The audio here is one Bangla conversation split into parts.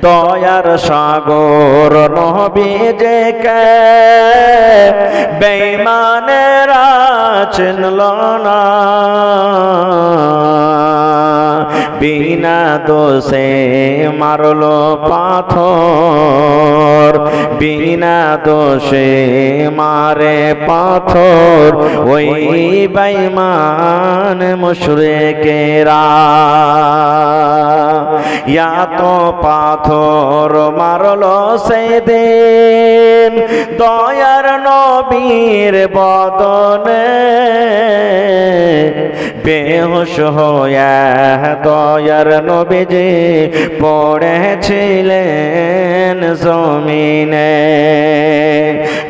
দয়ার সাগর নবী যে কে বেঈমানেরা চিনল না, বিনা দোষে মারলো পাথর, বিনা দোষে মারে পাথর ওই বেঈমান মুশরিকেরা। ইয়া তো পাথর মারলো সেদিন দয়ার নবীর বদনে, বেহুশ হয়ে দয়ার নবীজি পড়েছিলেন জমিনে,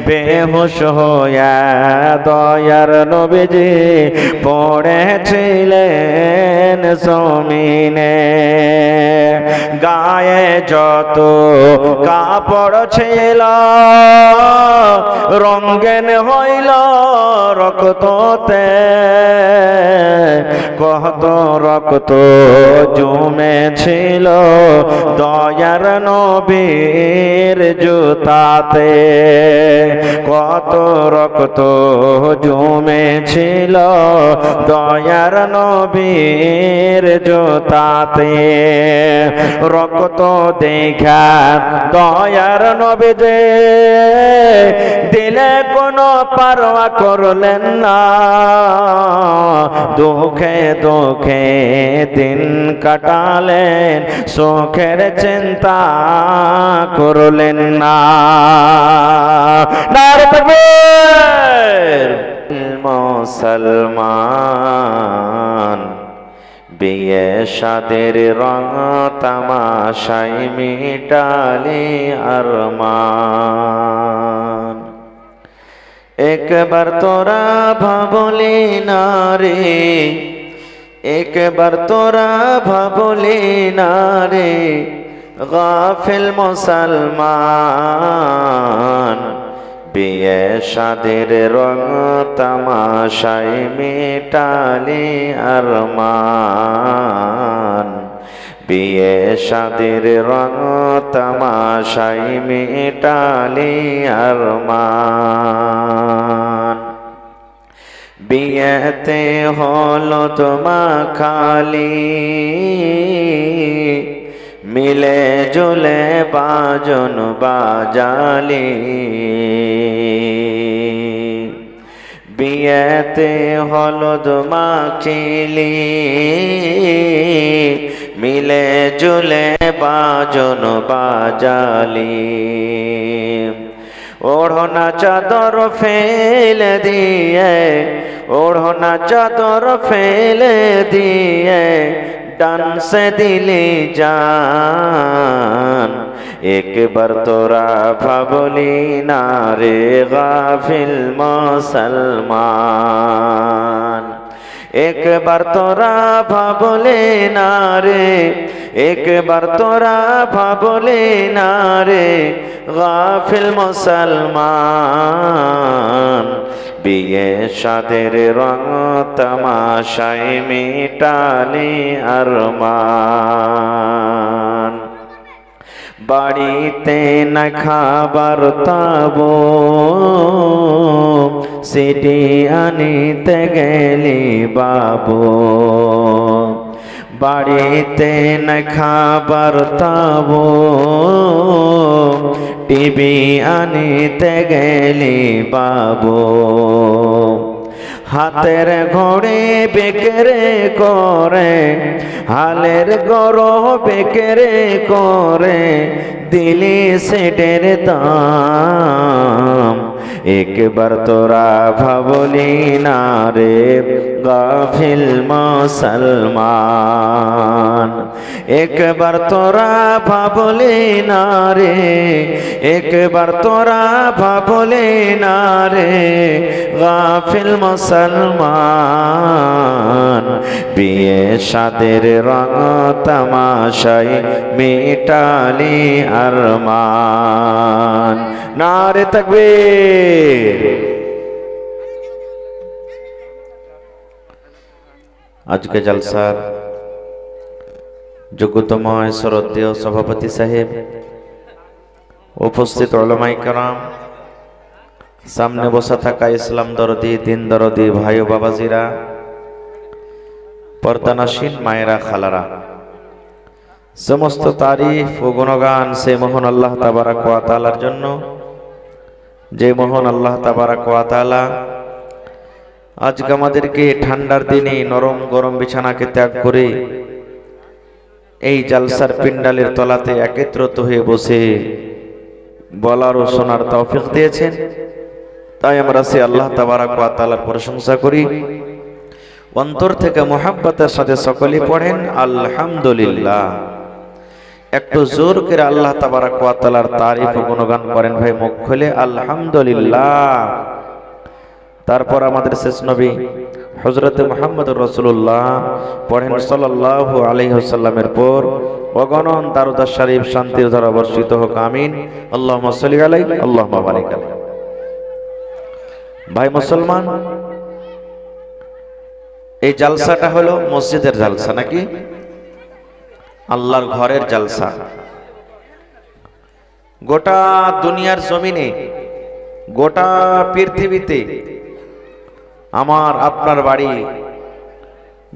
বেহুশ হয়ে দয়ার নবীজি পড়েছিলেন জমিনে। গায়ে যত কাপড় ছিল রঙিন হইল রক্ততে, কত রক্ত জমেছিল দয়ার নবীর জুতাতে, কত রক্ত জমেছিল দয়ার নবীর জুতাতে। রক্ত দেখা দয়ার নবী যে দিলে কোনো পারওয়া করলেন না, দুঃখে দুঃখে দিন কাটালেন সুখের চিন্তা করলেন না। নারে তাকবীর। মুসলমান বিয়ে শাদের রং তামাশাই মিটালি আরমান, একবার তোরা ভাবলি না রে, একবার তোরা ভাবলি না রে গাফিল মুসলমান, বিয়ে শাদের রং তামাশাই মিটালি আরমান, বিয়ে শাদের রং তামাশাই মিটালি আরমান। বিয়েতে হলুদ মাখালি মিলে জুলে বাজন বাজালি, বিয়েতে হলুদ মাখিলি মিলে জুলে বাজন বাজালি, ওড়না চাদর ফেলে দিয়ে, ওড়না চাদর ফেলে দিয়ে ডান্সে দিলি জান, একবার তোরা ভাবলি না রে গাফিল মুসলমান, একবার তোরা ভাবলি না রে, একবার তোরা ভাবলি না রে গাফিল মুসলমান, বিয়ে শাদের রং তামাশাই মিটালি আরমান। বাড়িতে না খাবার তাবো সিটি আনিতে গেলি বাবু, বাড়িতে না খাবার তাবো টিভি আনিতে গেলি বাবু, হাতের ঘড়ি বিক্রি করে হালের গরো বিক্রি করে দিলি সেটের দাম, একবার তোরা ভাবলি না রে গাফিল মুসলমান, একবার তোরা ভাবলি না রে, একবার তোরা ভাবলি না রে গাফিল মুসলমান, বিয়ে শাদের রং তামাশাই মিটালি আরমান। নারে তাকবীর। আজকে জলসার যোগ্যতময় শ্রদ্ধেয় সভাপতি সাহেব, উপস্থিত উলামায়ে কেরাম, সামনে বসা থাকা ইসলাম দরদি, দিন দরদি ভাই ও বাবাজিরা, পর্দানাসীন মায়েরা, খালারা, সমস্ত তারিফ ও গুণগান সেই মহান আল্লাহ তাবারাক ওয়া তাআলার জন্য, যে মহান আল্লাহ তাবারাক ওয়া তাআলা আজকে আমাদেরকে ঠান্ডার দিনে নরম গরম বিছানাকে ত্যাগ করে এই জালসার পিন্ডালের তলাতে একত্রিত হয়ে বসে বলার ও শোনার তৌফিক দিয়েছেন। তাই আমরা সে আল্লাহ তাবারাক ওয়া তাআলার প্রশংসা করি, অন্তর থেকে মুহাব্বতের সাথে সকলেই পড়েন আলহামদুলিল্লাহ। একটু জোর করে আল্লাহ তাবারাক ওয়া তাআলার তারিফ ও গুণগান করেন ভাই, মুখ খুলে আলহামদুলিল্লাহ। তারপর আমাদের শেষ নবী হযরত মুহাম্মদুর রাসূলুল্লাহ পড়েন সাল্লাল্লাহু আলাইহি ওয়াসাল্লামের পর অগণন দারুদ শরীফ শান্তির ধারা বর্ষিত হোক, আমিন। আল্লাহুম্মা সাল্লি আলাইহি আল্লাহুম্মা বারিক আলাইহি। ভাই মুসলমান, এই জালসাটা হলো মসজিদের জালসা নাকি আল্লাহর ঘরের জালসা। গোটা দুনিয়ার জমিনে, গোটা পৃথিবীতে আমার আপনার বাড়ি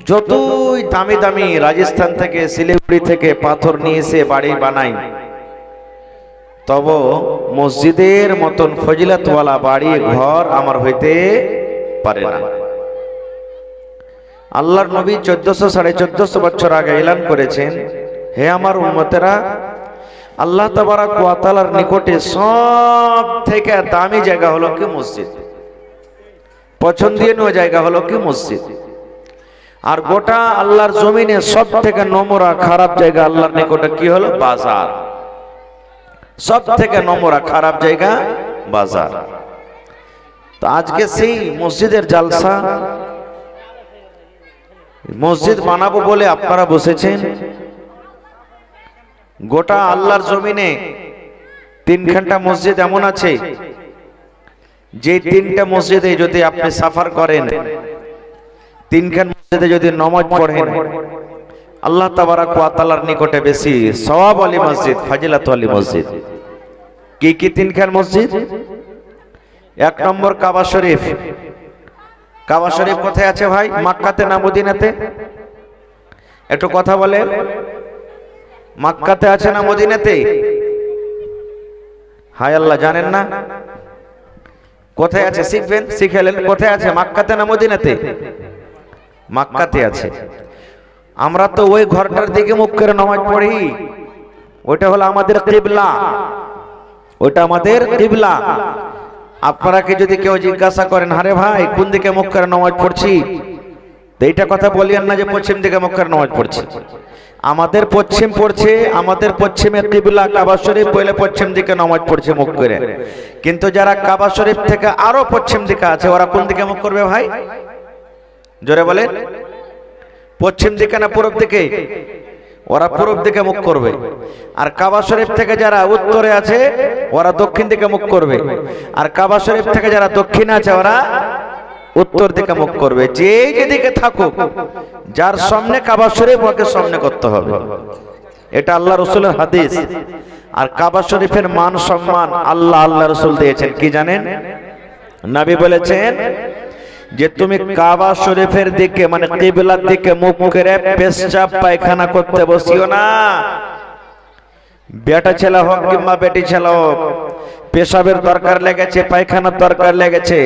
যতই দামি দামি রাজস্থান থেকে শিলিগুড়ি থেকে পাথর নিয়ে এসে বাড়ি বানাই, তব মসজিদের মতন ফজিলতওয়ালা বাড়ি ঘর আমার হইতে পারে না। আল্লাহর নবী 1400-1450 বছর আগে এলান করেছেন, হে আমার উম্মতেরা, আল্লাহ তাবারাক ওয়া তাআলার নিকটে সব থেকে দামি জায়গা হলো কি মসজিদ, পছন্দনীয় জায়গা হলো কি মসজিদ। আর গোটা আল্লাহর জমিনে সব থেকে নোংরা খারাপ জায়গা আল্লাহর নিকটে কি হলো? বাজার। সব থেকে নোংরা খারাপ জায়গা বাজার। তো আজকে সেই মসজিদের জালসা, মসজিদ বানাবো বলে আপনারা বসেছেন। গোটা আল্লাহর জমিনে 3খানটা মসজিদ এমন আছে যে 3টা মসজিদে যদি আপনি সাফার করেন, 3খান মসজিদে যদি নামাজ পড়েন, আল্লাহ তাবারাক ওয়া তাআলার নিকটে বেশি সওয়াব ওয়ালি মসজিদ, ফাজিলাত ওয়ালি মসজিদ। কি কি 3খান মসজিদ? 1 নম্বর কাবা শরীফ। কাবা শরীফ কোথায় আছে ভাই? মক্কাতে না মদিনাতে? একটু কথা বলেন। মক্কাতে আছে না মদিনাতে? হায় আল্লাহ, জানেন না? কোথায় আছে? শিখবেন, শিখেলেন। কোথায় আছে? মক্কাতে না মদিনাতে? মক্কাতে আছে। আমরা তো ওই ঘরটার দিকে মুখ করে নামাজ পড়ি, ওটা হলো আমাদের কিবলা, ওটা আমাদের কিবলা। আপনারা কি যদি কেউ জিজ্ঞাসা করেন, আরে ভাই কোন দিকে মুখ করে নামাজ পড়ছি, তো এইটা কথা বলিয়েন না যে পশ্চিম দিকে মুখ করে নামাজ পড়ছি। আমাদের পশ্চিম পড়ছে, আমাদের পশ্চিমে কিবলা কাবা শরীফ, বলে পশ্চিম দিকে নামাজ পড়ছে মুখ করে। কিন্তু যারা কাবা শরীফ থেকে আরো পশ্চিম দিকে আছে, ওরা কোন দিকে মুখ করবে ভাই? জোরে বলেন। পশ্চিম দিকে না পূরব দিকে? ওরা পূরব দিকে মুখ করবে। আর কাবা শরীফ থেকে যারা উত্তরে আছে, ওরা দক্ষিণ দিকে মুখ করবে। আর কাবা শরীফ থেকে যারা দক্ষিণে আছে, ওরা উত্তর দিকে মুখ করবে। যে যেদিকে থাকুক, যার সামনে কাবা শরীফ, ওকে সামনে করতে হবে। এটা আল্লাহ রাসূলের হাদিস। আর কাবা শরীফের মান সম্মান আল্লাহ রাসূল দিয়েছেন কি জানেন? নবী বলেছেন যে তুমি কাবা শরীফের দিকে মানে কিবলার দিকে মুখ করে পেশাব পায়খানা করতে বসিও না। বেটা ছেলে হোক কিংবা বেটি ছেলে হোক, পেশাবের দরকার লেগেছে, পায়খানার দরকার লেগেছে,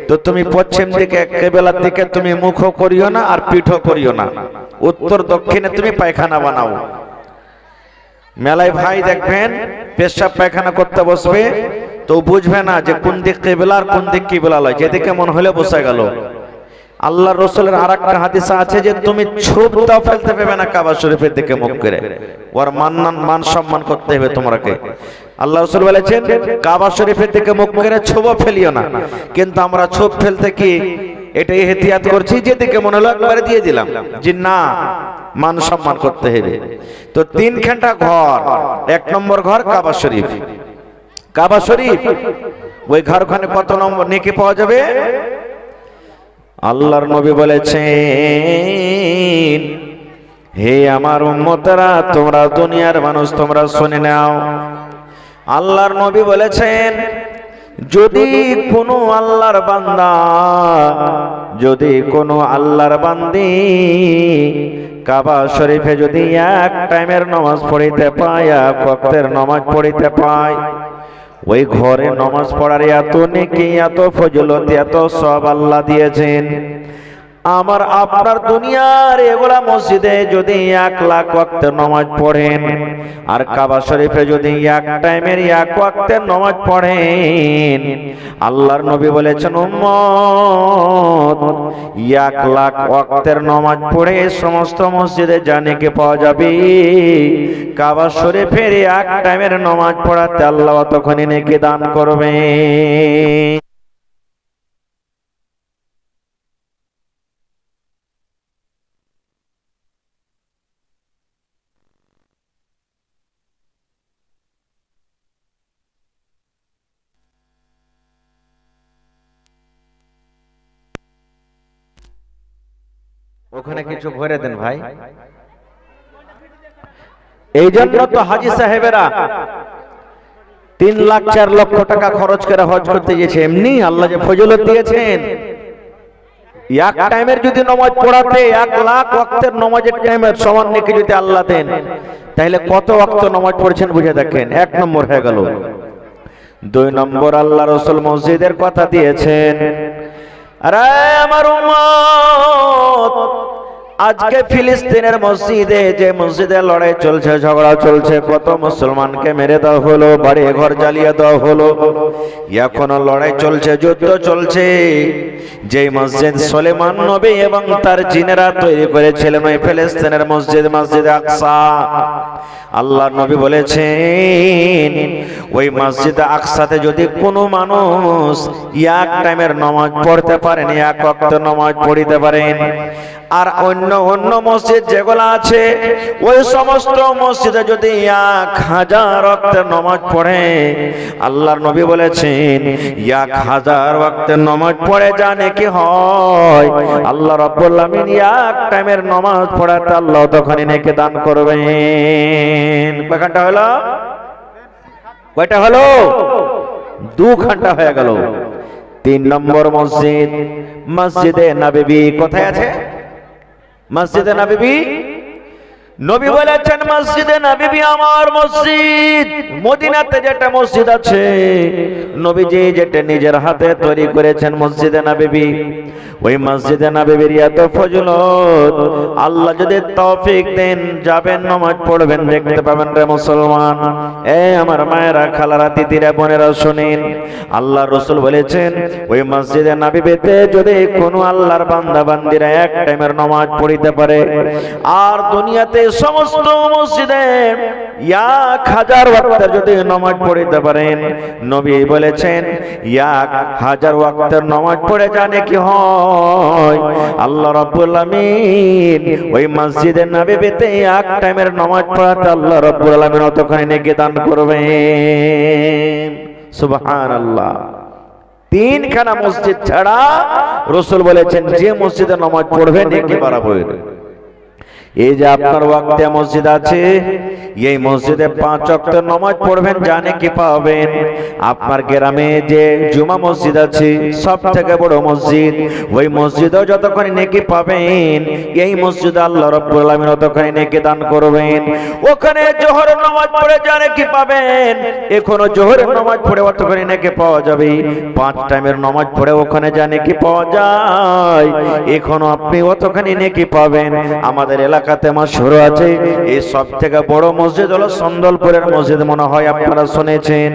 তো তুমি পশ্চিম দিকে কিবলার দিকে তুমি মুখও করিও না আর পিঠও করিও না। উত্তর দক্ষিণে তুমি পায়খানা বানাও। মেলায় ভাই দেখবেন পেশাব পায়খানা করতে বসবে, তো বুঝবে না যে কোন দিক কিবলা আর কোন দিক কিবলা লয়, যেদিকে মন হলে বসে গেল। আল্লাহ রাসূলের আরেকটা হাদিস আছে যে তুমি ছোপটাও ফেলতে পারবে না কাবা শরীফের দিকে মুখ করে, ওর মান সম্মান করতে হবে তোমাকে। আল্লাহ রাসূল বলেছেন কাবা শরীফের দিকে মুখ করে ছোপ ফেলিও না। কিন্তু আমরা ছোপ ফেলতে কি এটাই এহতিয়াত করছি, যেদিকে মনে হলো একবারে দিয়ে দিলাম, যে না, মান সম্মান করতে হবে। তো 3খানটা ঘর, 1 নম্বর ঘর কাবা শরীফ। কাবা শরীফ ওই ঘরখানে কত নম্বর নেকি পাওয়া যাবে? আল্লাহর নবী বলেছেন হে আমার উম্মতেরা, তোমরা দুনিয়ার মানুষ, তোমরা শুনে নাও। আল্লাহর নবী বলেছেন, যদি কোনো আল্লাহর বান্দা, যদি কোনো আল্লাহর বান্দি কাবা শরীফে যদি এক টাইমের নামাজ পড়িতে পায়, এক ওয়াক্তের নামাজ পড়িতে পায়, ওই ঘরে নামাজ পড়ার এত নেকি, এত ফজিলত, এত সওয়াব আল্লাহ দিয়েছেন। আমার আপনার দুনিয়ার এগুলা মসজিদে যদি 1 লাখ ওয়াক্তের নামাজ পড়েন, আর কাবা শরীফে যদি এক টাইমের এক ওয়াক্তের নামাজ পড়েন, আল্লাহর নবী বলেছেন, উম্মত 1 লাখ ওয়াক্তের নামাজ পড়ে সমস্ত মসজিদে জানেকে পাওয়া যাবে, কাবা শরীফের এক টাইমের নামাজ পড়াতে আল্লাহ তখনই নেকি দান করবে। ওখানে কিছু ভরে দেন ভাই। এই জন্য তো হাজী সাহেবেরা 3 লাখ 4 লক্ষ টাকা খরচ করে হজ করতে গেছে। এমনি আল্লাহ যে ফজিলত দিয়েছেন, এক টাইমের যদি নামাজ পড়াতে 1 লাখ ওয়াক্তের নামাজের টাইমের সমান নেকি যদি আল্লাহ দেন, তাহলে কত ওয়াক্ত নামাজ পড়ছেন বুঝে দেখেন। 1 নম্বর হয়ে গেল। 2 নম্বর, আল্লাহ রাসূল মসজিদের কথা দিয়েছেন। আরে আমার উম্মত, আজকে ফিলিস্তিনের মসজিদে যে মসজিদে লড়াই চলছে, ঝগড়া চলছে, কত মুসলমানকে মেরে দেওয়া হলো, বাড়ি ঘর জ্বালিয়ে দেওয়া হলো, এখনো লড়াই চলছে, যুদ্ধ চলছে। যে মসজিদ সুলাইমান নবী এবং তার জিনেরা তৈরি করেছিলেন, ওই ফিলিস্তিনের মসজিদ, মসজিদে আকসা, আল্লাহর নবী বলেছেন, ওই মসজিদে আকসাতে যদি কোনো মানুষ এক টাইমের নামাজ পড়তে পারেন, এক ওয়াক্ত নামাজ পড়িতে পারেন, আর অন্য অন্য মসজিদ যেগুলো আছে, ওই সমস্ত মসজিদে যদি 1000 ওয়াক্তের নামাজ পড়ে, আল্লাহর নবী বলেছেন 1000 ওয়াক্তের নামাজ পড়ে জানে কি হয়, আল্লাহ রাব্বুল আলামিন এক টাইমের নামাজ পড়াতে আল্লাহ তখনই নেকি দান করবেন। কয়টা হলো? কয়টা হলো? 2 ঘন্টা হয়ে গেল। 3 নম্বর মসজিদ, মসজিদে নববী কোথায় আছে? মসজিদে নববী, নবী বলেছেন মসজিদে নববী আমার মসজিদ। মদিনাতে যেটা মসজিদ আছে, নবীজি যেটা নিজের হাতে তৈরি করেছেন মসজিদে নববী, ওই মসজিদে নববীর এত ফজিলত, আল্লাহ যদি তৌফিক দেন যাবেন, নামাজ পড়বেন, দেখতে পাবেন রে মুসলমান। আমার মায়েরা, খালারা, দিদিরা, বোনেরা শুনেন, আল্লাহ রাসূল বলেছেন, ওই মসজিদে নববীতে যদি কোনো আল্লাহর বান্দা বান্দিরা এক টাইমের নামাজ পড়িতে পারে, আর দুনিয়াতে সমস্ত মসজিদে 1000 ওয়াক্তের যদি নামাজ পড়িতে পারেন, নবী বলেছেন 1000 ওয়াক্তের নামাজ পড়ে জানে কি হয়, আল্লাহ রাব্বুল আলামিন ওই মসজিদে নববীতে এক টাইমের নামাজ পড়াতে আল্লাহ রাব্বুল আলামিন অতখানি নেকি দান করবেন। সুবহানাল্লাহ। 3 খানা মসজিদ ছাড়া রাসূল বলেছেন যে মসজিদে নামাজ পড়বে নেকি বাড়াবে। এই যে আপনার ওয়াক্তে মসজিদ আছে, এই মসজিদে 5 ওয়াক্ত নামাজ পড়বেন জানে কি পাবেন। আপনার গ্রামে যে জুমা মসজিদ আছে, সবথেকে বড় মসজিদ, ওই মসজিদেও যতক্ষণ নেকি পাবেন, এই মসজিদে আল্লাহ রাব্বুল আলামিন ততক্ষণ নেকি দান করবেন। ওখানে জোহরের নামাজ পড়ে জানে কি পাবেন, এখনো জোহরের নামাজ পড়ে ততক্ষণ নেকি পাওয়া যাবে। 5 টাইমের নামাজ পড়ে ওখানে জানে কি পাওয়া যায়, এখনো আপনি ততক্ষণ নেকি পাবেন। আমাদের এলাকাতে মাশহুর আছে, এই সবথেকে বড় মসজিদ হলো সন্দলপুরের মসজিদ, মনে হয় আপনারা শুনেছেন।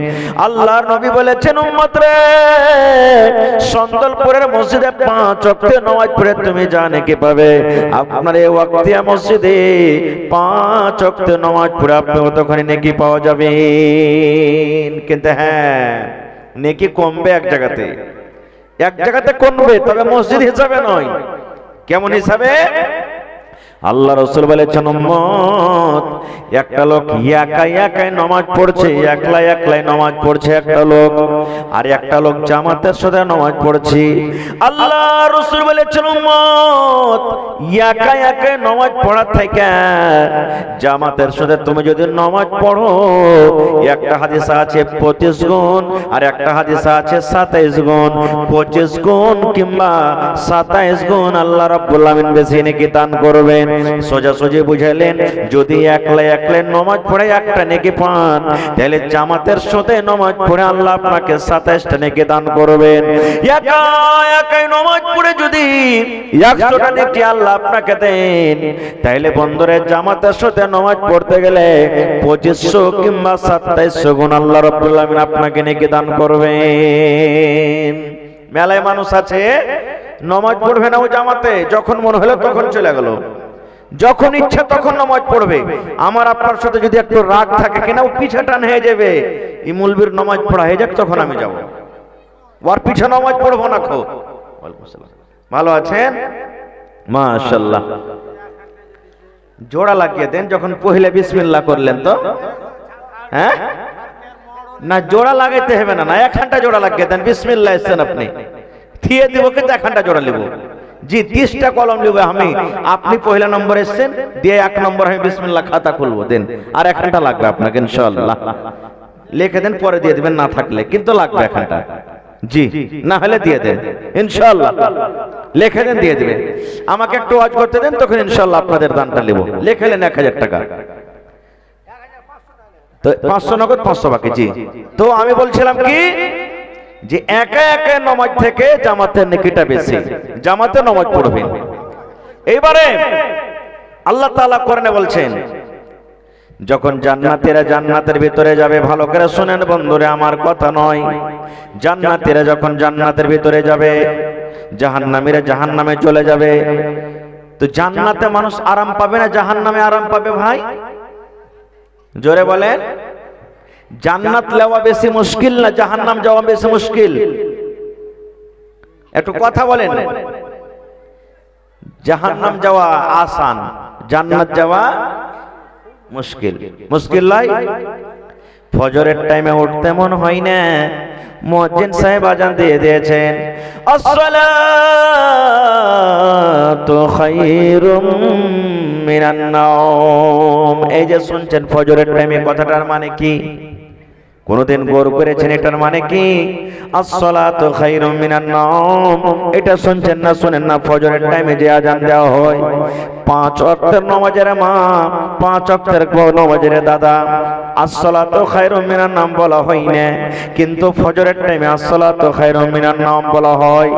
আল্লাহর নবী বলেছেন, উম্মত রে, সন্দলপুরের মসজিদে 5 ওয়াক্ত নামাজ পড়ে তুমি জানে কি পাবে। আপনার এই ওয়াক্তিয়া মসজিদে 5 ওয়াক্ত নামাজ পড়ে আপনি ততক্ষণ নেকি পাওয়া যাবে। কিন্তু হ্যাঁ, নেকি কমবে এক জায়গাতে, এক জায়গাতে কমবে, তবে মসজিদ হিসাবে নয়। কেমন হিসাবে? আল্লাহ রাসূল বলেছেন, উম্মত, একটা লোক একাই একাই নামাজ পড়ছে, একলা একলাই নামাজ পড়ছে একটা লোক, আর একটা লোক জামাতের সাথে নামাজ পড়ছে। আল্লাহ রাসূল বলেছেন, উম্মত, একাই একাই নামাজ পড়া থেকে জামাতের সাথে তুমি যদি নামাজ পড়ো, একটা হাদিস আছে 25 গুণ, আর একটা হাদিস আছে 27 গুণ। 25 গুণ কিংবা 27 গুণ আল্লাহ রাব্বুল আলামিন বেশি নেকি দান করবেন। সোজাসুজি বুঝালেন, যদি একলা একলা নামাজ পড়ে একটা নেকি পান, তাহলে জামাতের সাথে নামাজ পড়ে আল্লাহ আপনাকে 27টা নেকি দান করবেন। একা একাই নামাজ পড়ে যদি 100টা নেকি আল্লাহ আপনাকে দেন, তাহলে বন্ধুরে জামাতের সাথে নামাজ পড়তে গেলে 2500 কিংবা 2700 গুণ আল্লাহ রাব্বুল আলামিন আপনাকে নেকি দান করবেন। মেলায় মানুষ আছে নামাজ পড়বে না ও জামাতে, যখন মন হলো তখন চলে গেল, যখন ইচ্ছা তখন নামাজ পড়বে। আমার আপনার সাথে যদি একটু রাগ থাকে কিনা, ও পিছা টান হয়ে যাবে, এই মুলবির নামাজ পড়া হয়ে যাক তখন আমি যাব, ওর পিছা নামাজ পড়বো না। খো ভালো আছেন? মাশাআল্লাহ। জোড়া লাগিয়ে দেন যখন পহিলা বিসমিল্লাহ করলেন তো। হ্যাঁ না, জোড়া লাগাইতে হবে না, না, একখানটা জোড়া লাগিয়ে দেন। বিসমিল্লাহ এসছেন আপনি, থিয়ে দিব কিন্তু একখানটা জোড়া লিব। জি, 30টা কলম লিব আমি, আপনি পহিলা নম্বর এসছেন, দিয়ে 1 নম্বর আমি বিসমিল্লাহ খাতা খুলবো, দেন। আর একখানটা লাগবে আপনাকে ইনশাআল্লাহ, লিখে দেন, পরে দিয়ে দিবেন না থাকলে, কিন্তু লাগবে একখানটা। জি, না হলে দিয়ে দেন ইনশাআল্লাহ, লিখে দেন, দিয়ে দিবেন। আমাকে একটু ওয়াজ করতে দেন, তখন ইনশাআল্লাহ আপনাদের দানটা নেব। লিখেলেন 1000 টাকা, তো 500 নগদ, 500 বাকি। জি, তো আমি বলছিলাম কি, যে একা একা নামাজ থেকে জামাতের নেকিটা বেশি, জামাতে নামাজ পড়বেন। এইবারে আল্লাহ তাআলা কোরআনে বলছেন, যখন জান্নাতীরা জান্নাতের ভিতরে যাবে, ভালো করে শুনেন বন্ধুরা, আমার কথা নয়। জান্নাতীরা যখন জান্নাতের ভিতরে যাবে, জাহান্নামীরা জাহান্নামে চলে যাবে। তো জান্নাতে মানুষ আরাম পাবে না জাহান্নামে আরাম পাবে? ভাই জোরে বলেন। জান্নাত নেওয়া বেশি মুশকিল না জাহান্নাম যাওয়া বেশি মুশকিল? একটু কথা বলেন। জাহান্নাম যাওয়া আসান, জান্নাত যাওয়া মুশকিল। মুশকিল নয়? ফজরের টাইমে উঠতে মন হয় না, মুয়াজ্জিন সাহেব আজান দিয়ে দিয়েছেন, আসসালাতু খায়রুম মিনান নাওম। এই যে শুনছেন ফজরের টাইমে, কথাটার মানে কি? কোনদিন গৌর করেছেন এটার মানে কি? আসসালাতু খায়রুম মিনান নাওম। এটা শুনছেন না? শুনেন না, ফজরের টাইমে যে আজান দেওয়া হয়, 5 ওয়াক্তের নামাজের মা, 5 ওয়াক্তের নামাজের দাদা, আসসালাতু খায়রুম মিনান নাওম বলা হয় না, কিন্তু ফজরের টাইমে আসসালাতু খায়রুম মিনান নাওম বলা হয়।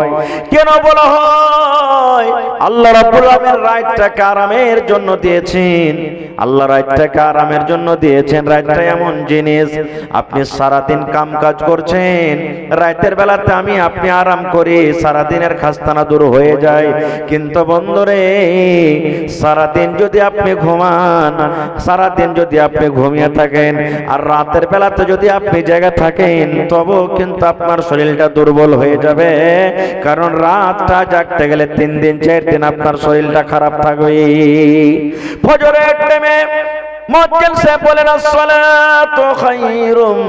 কেন বলা হয়? আল্লাহ রাব্বুল আলামিন রাতটাকে আরামের জন্য দিয়েছেন। আল্লাহ রাতটাকে আরামের জন্য দিয়েছেন। রাতটা এমন জিনিস, আপনি সারাদিন কাম কাজ করছেন, রাতের বেলাতে আপনি আরাম করি, সারাদিনের খাস্তানা দূর হয়ে যায়। কিন্তু বন্ধুরে, সারাদিন যদি আপনি ঘুমান, সারাদিন যদি আপনি ঘুমিয়ে থাকেন, আর রাতের বেলাতে যদি আপনি জেগে থাকেন, তবুও কিন্তু আপনার শরীরটা দুর্বল হয়ে যাবে। কারণ রাতটা জাগতে গেলে 3 দিন 4 দিন আপনার শরীরটা খারাপ থাকবে। ফজরের টাইমে মুয়াজ্জিন সাহেব বলেন, আসসালাতু খায়রুম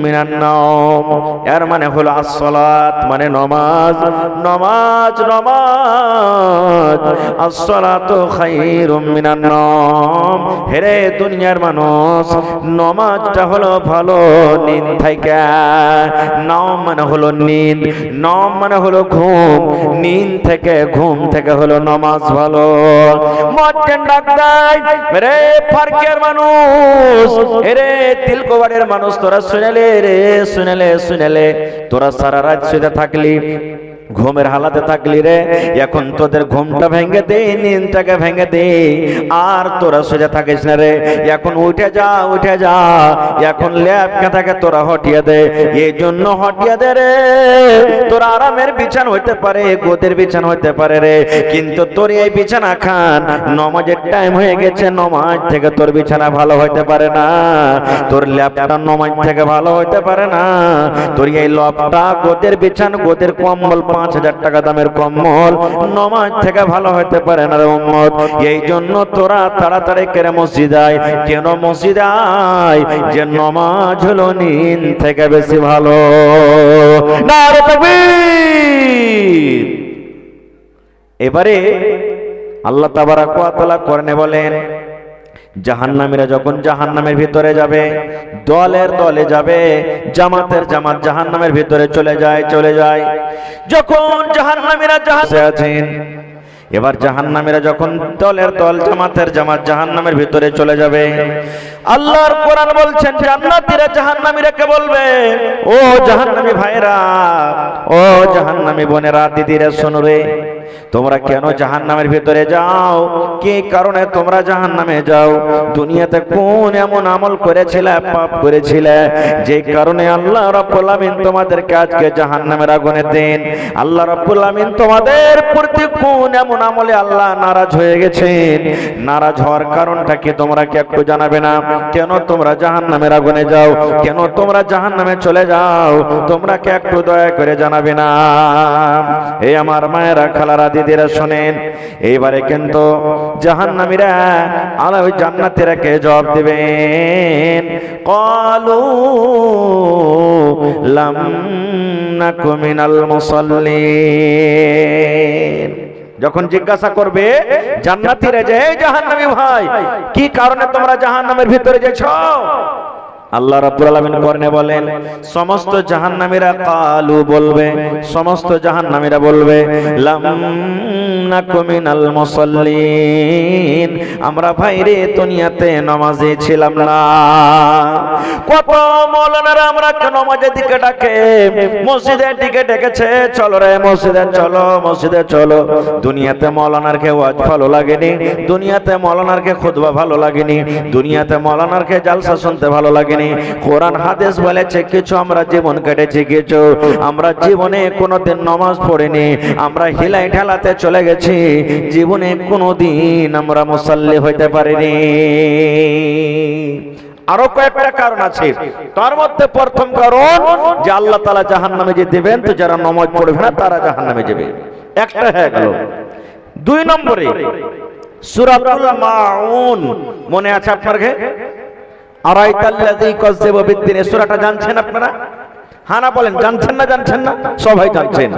মিনান নাওম। এর মানে হলো আসসালাত মানে নামাজ, নামাজ, নামাজ। আসসালাতু খায়রুম মিনান নাওম। হেরে দুনিয়ার মানুষ, নামাজটা হলো ভালো নিদ থেকে। নাওম মানে হলো নিদ, নাওম মানে হলো ঘুম, নিদ থেকে, ঘুম থেকে হলো নামাজ ভালো। মুয়াজ্জিন ডাক দেয়, রে ফারকের মানুষ, রে তিলকবাড়ির মানুষ, তোরা শুনেলে রে, শুনেলে, শুনেলে, তোরা সারা রাত শুয়ে থাকলি, ঘুমের হালাতে থাকলি রে, এখন তোদের ঘুমটা ভেঙে দে, নিন্দটাকে ভেঙে দে, আর তোরা সোজা থাকিস না রে। এখন উঠে যা, উঠে যা, এখন ল্যাপ কাঁথাকে তোরা হটিয়ে দে। এই জন্য হটিয়ে দে রে, তোরা আরামের বিছানা হইতে পারে, গোদের বিছানা হইতে পারে রে, কিন্তু তোর এই বিছানা খান, নমাজের টাইম হয়ে গেছে, নমাজ থেকে তোর বিছানা ভালো হইতে পারে না, তোর ল্যাপটা নমাজ থেকে ভালো হইতে পারে না, তোর এই লপটা গোদের বিছানা, গোদের কম্বল 5,000 টাকা দামের কম্বল নামাজ থেকে ভালো হতে পারে না রে উম্মত। এই জন্য তোরা তাড়াতাড়ি করে মসজিদে আয়। কেন মসজিদে আয়? যে নামাজ হলো নিন থেকে বেশি ভালো। নারে তাকবীর। এবারে আল্লাহ তাবারাক ওয়া তাআলা কোরআনে বলেন, জাহান্নামীরা যখন জাহান্নামের ভিতরে যাবে, দলের দলে যাবে, জামাতের জামাত জাহান্নামের ভিতরে চলে যায়। যখন জাহান্নামীরা জাহাজে আছেন, এবার জাহান্নামীরা যখন দলের দল জামাতের জামাত জাহান্নামের ভিতরে চলে যাবে, আল্লাহর কোরআন বলছেন জান্নাতীরা জাহান্নামীরাকে বলবে, ও জাহান্নামী ভাইরা, ও জাহান্নামী বোনেরা, দিদিরা, শোনো রে, তোমরা কেন জাহান্নামের ভিতরে যাও? কি কারণে তোমরা জাহান্নামে যাও? দুনিয়াতে কোন এমন আমল করেছিলে, পাপ করেছিলে, যে কারণে আল্লাহ রাব্বুল আমিন তোমাদেরকে আজকে জাহান্নামের আগুনে দেন? আল্লাহ রাব্বুল আমিন তোমাদের প্রতি কোন এমন আমলে আল্লাহ নারাজ হয়ে গেছেন? নারাজ হওয়ার কারণটা কি তোমরা কি একটু জানাবে না? কেন তোমরা জাহান্নামের আগুনে যাও? কেন তোমরা জাহান্নামে চলে যাও? তোমরা কি একটু দয়া করে জানাবে না? এই আমার মায়েরা, খালারা, দিদিরা, শোনেন, এইবারে কিন্তু জাহান্নামীরা আল্লাহ জান্নাতীরাকে জবাব দিবেন, ক্বালু লাম নাকু মিনাল মুসাল্লিন। যখন জিজ্ঞাসা করবে জান্নাতীরা যে, জাহান্নামী ভাই, কি কারণে তোমরা জাহান্নামের ভিতরে যাচ্ছো? আল্লাহ রাব্বুল আলামিন কোরআনে বলেন, সমস্ত জাহান্নামীরা কালু বলবে, সমস্ত জাহান্নামীরা বলবে, লাম নাকু মিনাল মুসাল্লিন, আমরা ভাইরে দুনিয়াতে নামাজি ছিলাম না। কত মাওলানারা আমরা নামাজের দিকে ডাকে, মসজিদের দিকে ডেকেছে, চলো রে মসজিদে চলো, মসজিদে চলো। দুনিয়াতে মাওলানারকে ওয়াজ ভালো লাগেনি, দুনিয়াতে মাওলানারকে খুতবা ভালো লাগেনি, দুনিয়াতে মাওলানারকে জালসা শুনতে ভালো লাগেনি। কোরআন হাদিস বলেছে কিছু আমরা জীবন কেটেছি, কিছু আমরা জীবনে কোনোদিন নামাজ পড়িনি, আমরা হিলাই ঢালাতে চলে গেছি, জীবনে কোনোদিন আমরা মুসাল্লি হইতে পারিনি। আরো কয়েকটা কারণ আছে, তার মধ্যে প্রথম কারণ যে আল্লাহ তাআলা জাহান্নামে যে দিবেন, তো যারা নামাজ পড়বে না তারা জাহান্নামে যাবে, একটা হয়ে গেল। 2 নম্বরে সূরাতুল মাউন মনে আছে আপনার? আরাইতাল্লাযী কাযযাবা বিদ্দিন, এই সূরাটা জানছেন আপনারা? হ্যাঁ না বলেন, জানছেন না? জানছেন না? সবাই জানছেন।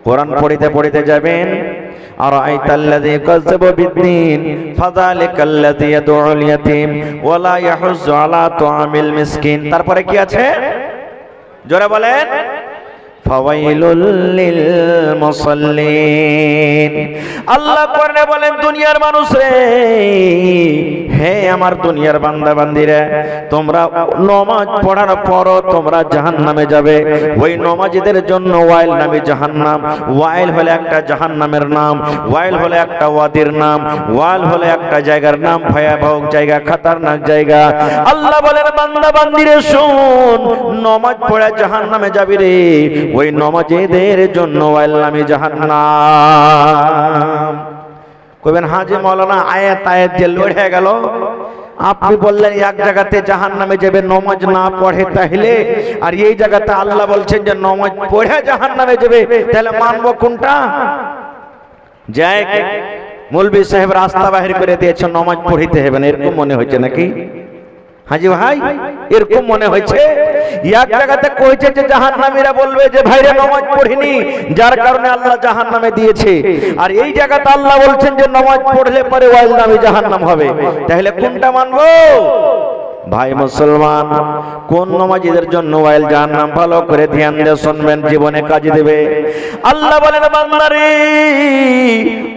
কোরআন পড়িতে পড়িতে যাবেন, আরাইতাল্লাযী কাযযাবা বিদ্দিন ফাযালিকাল্লাযী ইয়াদউল ইয়াতীম ওয়া লা ইয়াহুজ্জু আলা তুআমিল মিসকিন। তারপরে কি আছে জোরে বলেন? ফাওয়াইলুল লিল মুসাল্লিন। আল্লাহ কোরআনে বলেন, দুনিয়ার মানুষ রে, হে আমার দুনিয়ার বান্দা বান্দিরা, তোমরা নামাজ পড়ার পর তোমরা জাহান্নামে যাবে। ওই নামাজীদের জন্য ওয়াইল নামে জাহান্নাম। ওয়াইল হলো একটা জাহান্নামের নাম, ওয়াইল হলো একটা ওয়াদির নাম, ওয়াইল হলো একটা জায়গার নাম, ভয়াবহ জায়গা, খতরনাক জায়গা। আল্লাহ বলেন, বান্দা বান্দিরে শোন, নামাজ পড়া জাহান্নামে যাবি রে, ওই নামাজীদের জন্য ওয়াইল নামে জাহান্নাম। কইবেন হাজি মাওলানা আয়াত আয়াত যে লড়ে গেল, আপনি বললেন এক জায়গাতে জাহান্নামে যাবে নামাজ না পড়ে, তাহলে আর এই জায়গাতে আল্লাহ বলছেন যে নামাজ পড়ে জাহান্নামে যাবে, তাহলে মানবো কোনটা? যাই মৌলভী সাহেব রাস্তা বাহির করে দিয়েছে, নামাজ পড়িতে হবে না, এরকম মনে হচ্ছে নাকি হাজি ভাই? এরকম মনে হয়েছে? এক জায়গাতে কইছে যে জাহান্নামীরা বলবে যে ভাইরে নামাজ পড়িনি, যার কারণে আল্লাহ জাহান্নামে দিয়েছে, আর এই জায়গাতে আল্লাহ বলছেন যে নামাজ পড়লে পরে ওয়াইল নামে জাহান্নাম হবে, তাহলে কোনটা মানবো? ভাই মুসলমান, কোন নামাজীদের জন্য ওয়াইল জাহান্নাম, ভালো করে ধ্যান দিয়ে শুনবেন, জীবনে কাজে দেবে। আল্লাহ বলেন, বান্দারে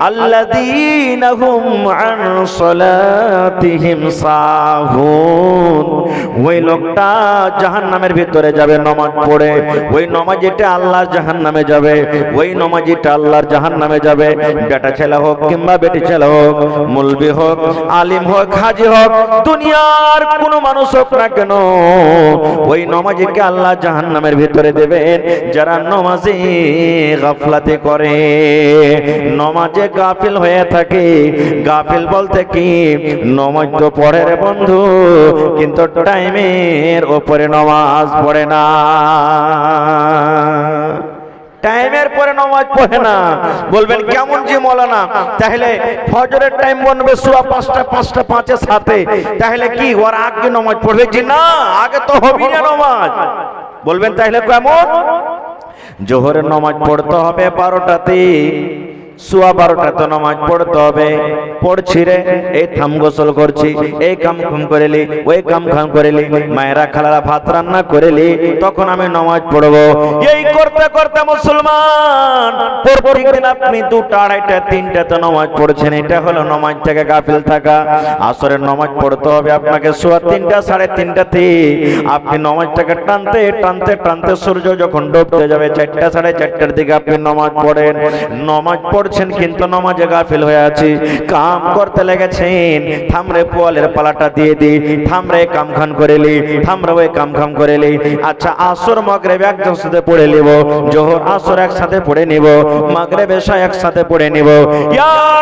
আল্লাযীনা হুম আন সালাতিহিম সাহুন, ওই লোকটা জাহান্নামের ভিতরে যাবে নামাজ পড়ে, ওই নামাজীটা আল্লাহর জাহান্নামে যাবে, ওই নামাজীটা আল্লাহর জাহান্নামে যাবে। বেটা ছেলে হোক কিংবা বেটি ছেলে হোক, মুলবি হোক, আলিম হোক, হাজি হোক, দুনিয়ার কোন মানুষ হোক না কেন, ওই নামাজীকে আল্লাহ জাহান্নামের ভিতরে দেবেন যারা নামাজে গাফলাতি করে, নামাজে গাফিল হয়ে থাকে। গাফিল বলতে কি, নামাজ তো পড়ে রে বন্ধু, কিন্তু টাইমের উপরে নামাজ পড়ে না। টাইমের পরে নামাজ পড়ে না। বলবেন কেমন জি মৌলানা, তাহলে ফজরের টাইম বলবে সোয়া 5টা, 5টা 5-এ 7-এ, তাহলে কি ওর আগে নামাজ পড়বে? জি না, আগে তো হবে না নামাজ। বলবেন তাহলে কেমন? জোহরের নামাজ পড়তে হবে 12টাতে, সোয়া 12টাতে নামাজ পড়তে হবে। পড়ছি রে, এই থাম গোসল করছি, এই কাম খাম করেলি, ওই কাম খাম করেলি, মায়েরা খালারা ভাত রান্না করেলি, তখন আমি নামাজ পড়বো। এই করতে করতে মুসলমান প্রত্যেকদিন আপনি 2টা, 2:30, 3টাতে নামাজ পড়ছেন। এটা হলো নামাজ থেকে গাফিল থাকা। আসরের নামাজ পড়তে হবে আপনাকে সোয়া 3টা, 3:30টাতে। আপনি নামাজটাকে টানতে টানতে টানতে সূর্য যখন ডুবতে যাবে 4টা, 4:30টার দিকে আপনি নামাজ পড়েন। নামাজ পড়ছেন কিন্তু নামাজে গাফিল হয়ে আছে, কাম করতে লেগেছেন। থামরে পোয়ালের পালাটা দিয়ে দি, থামরে কাম খান করেলি, থামরে ওই কাম খাম করেলি। আচ্ছা আসর মাগরিব একসাথে পড়ে নিব, জোহর আসর একসাথে পড়ে নিব, মাগরিব এশা একসাথে পড়ে নিব।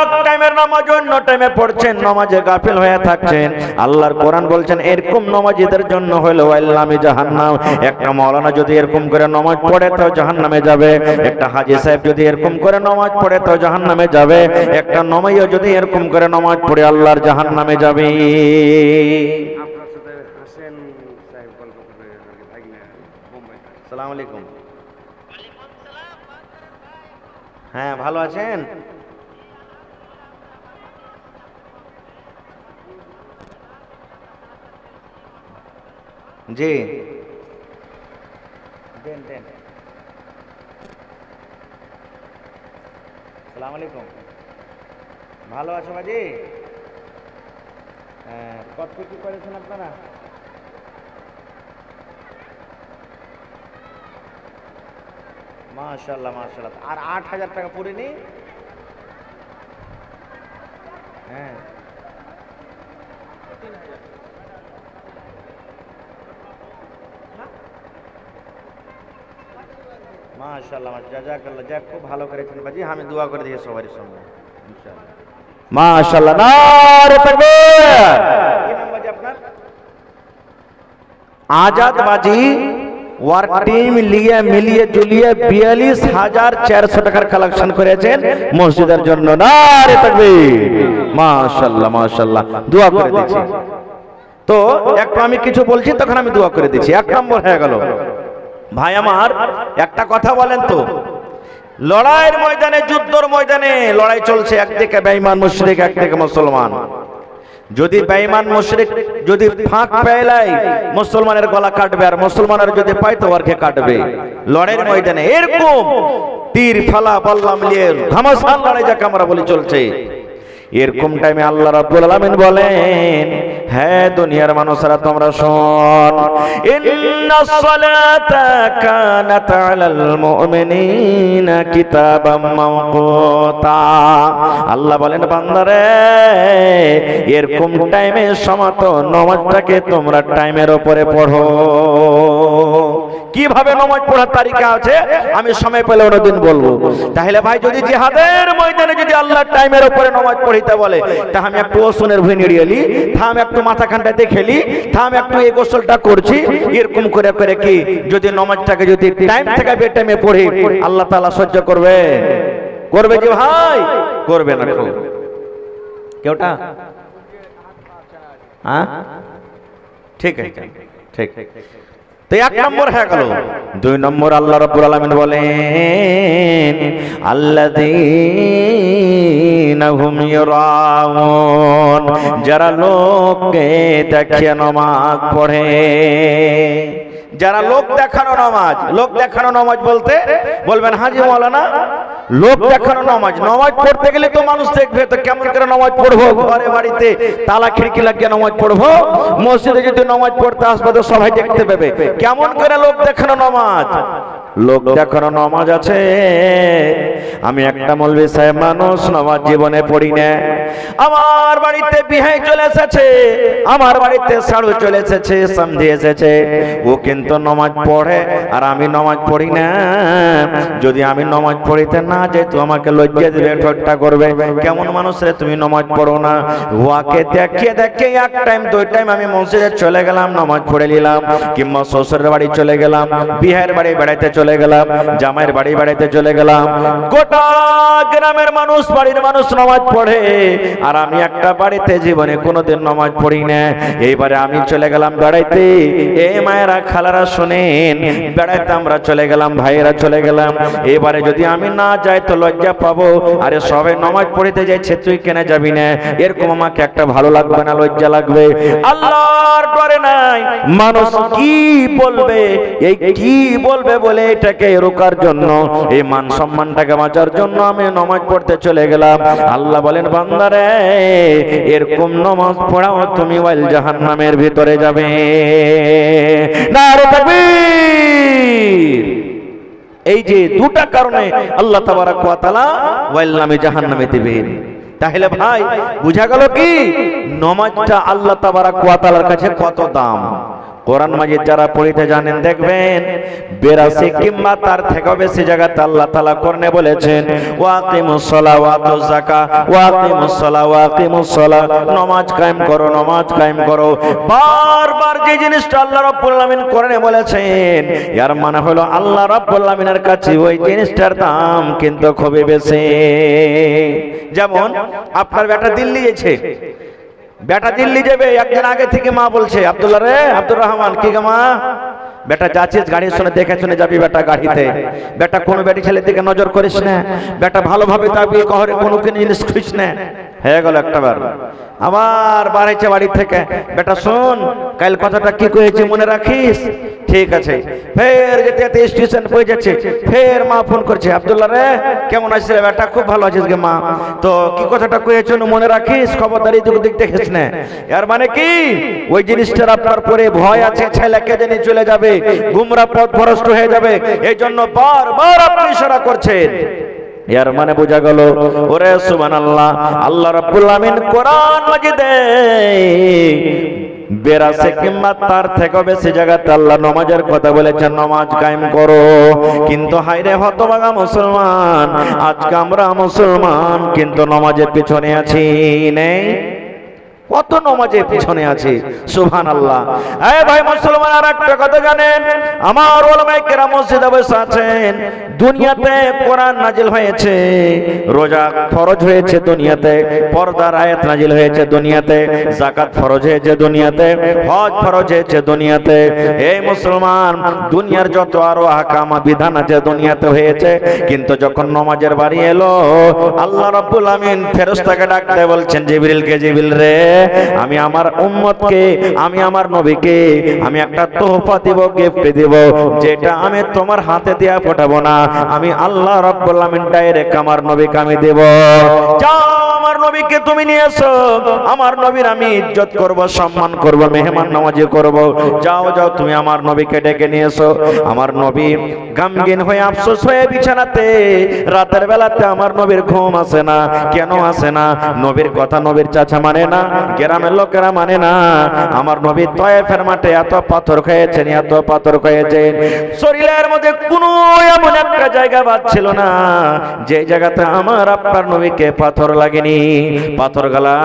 এক টাইমের নামাজ অন্য টাইমে পড়ছেন, নামাজে গাফিল হয়ে থাকছেন। আল্লাহর কোরআন বলছেন এরকম নামাজীদের জন্য হলো ওয়াইলামি জাহান্নাম। একটা মাওলানা যদি এরকম করে নামাজ পড়ে তো জাহান্নামে যাবে, একটা হাজী সাহেব যদি এরকম করে নামাজ পড়ে তো জাহান্নামে যাবে, একটা নমাইও যদি এরকম করে নামাজ পড়ে আল্লাহর জাহান্নামে যাবে। আসসালামু আলাইকুম। হ্যাঁ ভালো আছেন? জি দেন দেন। আসসালামু আলাইকুম। ভালো আছো বাজি? হ্যাঁ, কত কি করেছেন আপনারা? মাশাআল্লাহ মাশাআল্লাহ। আর 8,000 টাকা পুরিনি? হ্যাঁ মাশাআল্লাহ জাযাকাল্লাহ। যাক খুব ভালো করেছেন বাজি, আমি দোয়া করে দিই সবার সঙ্গে ইনশাআল্লাহ। মাশাআল্লাহ, নারে তাকবীর। কি নাম বাজি আপনার? আজাদ বাজি। ওয়ার টিম লিয়ে মিলিয়ে জুলিয়ে 42,400 টাকার কালেকশন করেছেন মসজিদের জন্য। নারে তাকবীর। মাশাআল্লাহ মাশাআল্লাহ, দোয়া করে দিচ্ছি। তো একটু আমি কিছু বলছি তখন আমি দোয়া করে দিচ্ছি। 1 নম্বর হয়ে গেল ভাই আমার, একটা কথা বলেন তো, লড়াইয়ের ময়দানে, যুদ্ধের ময়দানে লড়াই চলছে, একদিকে বেঈমান মুশরিক, একদিকে মুসলমান। যদি বেঈমান মুশরিক যদি ফাঁক পেলাই মুসলমানের গলা কাটবে, আর মুসলমানের যদি পায় তো ওরকে কাটবে। লড়াইয়ের ময়দানে এরকম তীর ফালা বল্লাম নিয়ে ঘমাসান লড়াই যাকে আমরা বলি চলছে। এরকম টাইমে আল্লাহ রাব্বুল আলামিন বলেন, হ্যাঁ দুনিয়ার মানুষরা তোমরা শোন, ইন্নাস সালাতা কানাত আলাল মুমিনিনা কিতাবাম মাওকুতা। আল্লাহ বলেন বান্দারে, এরকম টাইমে সমাত নামাজটাকে তোমরা টাইমের উপরে পড়ো। কিভাবে নামাজ পড়ার তারিকা আছে আমি সময় পেলে অন্যদিন বলবো। তাহলে ভাই যদি জিহাদের ময়দানে যদি আল্লাহ টাইমের উপরে নামাজ পড়িতে বলে, তা আমি একটু ওসনের ভুঁই নিড়িয়েলি, থাম একটু মাথা খানটা দেখেলি, থাম একটু এই গোসলটা করছি, এরকম করে করে কি যদি নামাজটাকে যদি টাইম থেকে বে টাইমে পড়ি আল্লাহ তাআলা সহ্য করবে? করবে যে ভাই? করবে না। কেউটা হ্যাঁ ঠিক আছে, ঠিক। তো 1 নম্বর হয়ে গেল। 2 নম্বর আল্লাহ রাব্বুল আলামিন বলেন, আল্লাযীনা হুম ইউরাউন, যারা লোককে দেখে নামাজ পড়ে। যারা লোক দেখানো নামাজ, লোক দেখানো নামাজ বলতে বলবেন হাজি মাওলানা লোক দেখানো নামাজ, নামাজ পড়তে গেলে তো মানুষ দেখবে, তো কেমন করে নামাজ পড়বো? ঘরে বাড়িতে তালা খিড়কি লাগিয়ে নামাজ পড়বো, মসজিদে যদি নামাজ পড়তে আসবে তো সবাই দেখতে পাবে, কেমন করে লোক দেখানো নামাজ? লোক দেখানো নামাজ আছে। আমি একটা মৌলভী সাহেব মানুষ, নামাজ জীবনে পড়ি না। আমার বাড়িতে বিহাই চলে এসেছে, আমার বাড়িতে সাড়ু চলে এসেছে, সন্ধি এসেছে, ও কিন্তু নামাজ পড়ে আর আমি নামাজ পড়ি না। যদি আমি নামাজ পড়িতে না যাই তো আমাকে লজ্জা দিবে, ঠাট্টা করবে, কেমন মানুষ রে তুমি নামাজ পড়ো না। ওয়াকে দেখিয়ে দেখে 1 টাইম 2 টাইম আমি মসজিদে চলে গেলাম, নামাজ পড়ে নিলাম, কিংবা শ্বশুরের বাড়ি চলে গেলাম, বিহাইয়ের বাড়ি বেড়াইতে চলে গেলাম, জামাইয়ের বাড়ি বেড়াইতে চলে গেলাম, গোটা গ্রামের মানুষ বাড়ির মানুষ নামাজ পড়ে আর আমি একটা বাড়িতে জীবনে কোনোদিন নামাজ পড়ি না। এইবারে আমি চলে গেলাম বেড়াইতে, এই মায়েরা খালারা শুনেন, বেড়াইতে আমরা চলে গেলাম, ভাইয়েরা চলে গেলাম, এবারে যদি আমি না যাই তো লজ্জা পাবো। আরে সবাই নামাজ পড়িতে যাইছে, তুই কেন যাবি না? এরকম আমাকে একটা ভালো লাগবে না, লজ্জা লাগবে। আল্লাহর ডরে নাই, মানুষ কি বলবে, এই কি বলবে বলে এটাকে রোকার জন্য, এই মান সম্মানটাকে বাঁচার জন্য আমি নামাজ পড়তে চলে গেলাম। আল্লাহ বলেন, বান্দারে এরকম নামাজ পড়াও তুমি ওয়াল জাহান্নামের ভিতরে যাবে। নারে তাকবীর। এই যে দুটা কারণে আল্লাহ তাবারক ওয়া তাআলা ওয়াল নামে জাহান্নামে দিবেন। তাহলে ভাই বুঝা গেল কি নামাজটা আল্লাহ তাবারক ওয়া তাআলার কাছে কত দাম। কোরআন মাজিদ যারা পড়িতে জানেন দেখবেন 82 কিংবা তার থেকেও বেশি জায়গাতে আল্লাহ তাআলা কোরআনে বলেছেন ওয়াকিমুস সালাহ ওয়া আতুজ যাকাত, ওয়াকিমুস সালাহ ওয়া আকিমুস সালাহ, নামাজ কায়েম করো, নামাজ কায়েম করো। বারবার যে জিনিসটা আল্লাহ রাব্বুল আলামিন কোরআনে বলেছেন, এর মানে হলো আল্লাহ রাব্বুল আলামিনের কাছে ওই জিনিসটার দাম কিন্তু খুবই বেশি। যেমন আপনার বেটা দিল্লি গেছে, বেটা দিল্লি যাবে, একদিন আগে থেকে মা বলছে, আব্দুল্লাহ রে, আব্দুর রহমান, কি গো মা, বেটা যাচ্ছিস গাড়ির শুনে দেখে শুনে যাবি বেটা গাড়িতে, বেটা কোনো বেটি ছেলের দিকে নজর করিস না, বেটা ভালোভাবে যাবি, কখনো কোনো জিনিস খুঁজিস না। হয়ে গেল একটা বার, আবার বাড়াইছে বাড়ি থেকে, বেটা শোন কাল কথাটা কি কয়েছে মনে রাখিস, ঠিক আছে। ফের যেতে যেতে স্টেশন পৌঁছে যাচ্ছে, ফের মা ফোন করছে, আব্দুল্লাহ রে কেমন আছিস রে বেটা, খুব ভালো আছিস গে মা, তো কি কথাটা কয়েছে মনে রাখিস, খবরদারি দিক দেখিস না। এর মানে কি ওই জিনিসটার আপনার পরে ভয় আছে, ছেলেকে জানি চলে যাবে, গুমরা পথ ভ্রষ্ট হয়ে যাবে, এই জন্য বারবার আপনি ইশারা করছেন। এর মানে বোঝা গেল, ওরে সুবহানাল্লাহ, আল্লাহ রাব্বুল আমিন কোরআন মাজিদে 82 কিংবা তার থেকে বেশি জায়গাতে আল্লাহ নামাজের কথা বলেছেন, নামাজ কায়েম করো। কিন্তু হায়রে হতভাগা মুসলমান, আজকে আমরা মুসলমান কিন্তু নামাজের পিছনে আছি নেই, কত নামাজের পিছনে আছে। সুবহানাল্লাহ। এই ভাই মুসলমান, আর একটা কথা জানেন, আমার উলামায়ে কেরাম মসজিদে বসে আছেন, দুনিয়াতে কোরআন নাজিল হয়েছে, রোজা ফরজ হয়েছে দুনিয়াতে, পর্দার আয়াত নাজিল হয়েছে দুনিয়াতে, যাকাত ফরজ হয়েছে দুনিয়াতে, হজ ফরজ হয়েছে দুনিয়াতে। এই মুসলমান, দুনিয়ার যত আরো আহকাম বিধান আছে দুনিয়াতে হয়েছে, কিন্তু যখন নামাজের বাড়ি এলো, আল্লাহ রাব্বুল আমিন ফেরেশতাকে ডাকতে বলছেন, জিবরিলকে, জিবরিল রে, আমি আমার উম্মতকে, আমি আমার নবীকে আমি একটা তোহফা দিব, গিফট দিব, যেটা আমি তোমার হাতে দিয়া পাঠাবো না, আমি আল্লাহ রাব্বুল আমিন ডাইরেক্ট আমার নবীকে আমি দেব। যাও আমার নবীকে তুমি নিয়ে এসো, আমার নবীর আমি ইজ্জত করব, সম্মান করব, মেহমান নওয়াজি করব। যাও যাও তুমি আমার নবীকে ডেকে নিয়ে এসো। আমার নবী গামগীন হয়ে আফসোস হয়ে বিছানাতে, রাতের বেলাতে আমার নবীর ঘুম আসে না। কেন আসে না? নবীর কথা নবীর চাচা মানে না, গ্রামের লোকেরা মানে না। আমার নবী তয়েফের মাঠে এত পাথর খেয়েছেন, এত পাথর খেয়েছেন, শরীরের মধ্যে কোনো এমন একটা জায়গা বাদ ছিল না যে জায়গাতে আমার আপনার নবীকে পাথর লাগেনি। পাথর গালা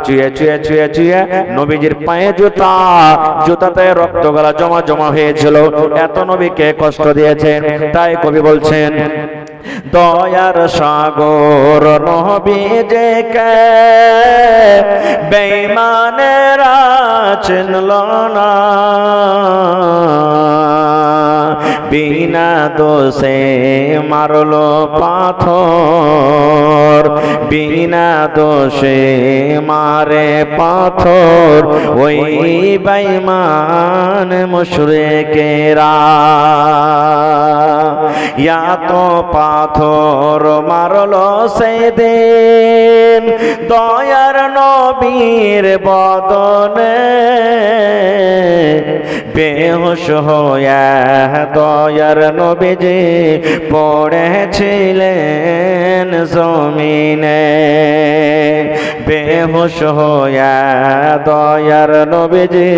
চুয়ে চুয়ে চুয়ে চুয়ে নবীজির পায়ে জুতা, জুতাতে রক্ত গালা জমা জমা হয়েছিল, এত নবীকে কষ্ট দিয়েছেন। তাই কবি বলছেন, দয়ার সাগর নবীকে বেঈমানেরা চিনল না, বিনা দোষে মারলো পাথর, বিনা দোষে মারে পাথর ওই বেঈমান মুশরিকেরা। ইয়া তো পাথর মারলো সেদিন দয়ার নবীর বদনে, বেহুশ হয়ে দয়ার নবীজি পড়েছিলেন জমিনে, বেহুশ হয়ে দয়ার নবীজি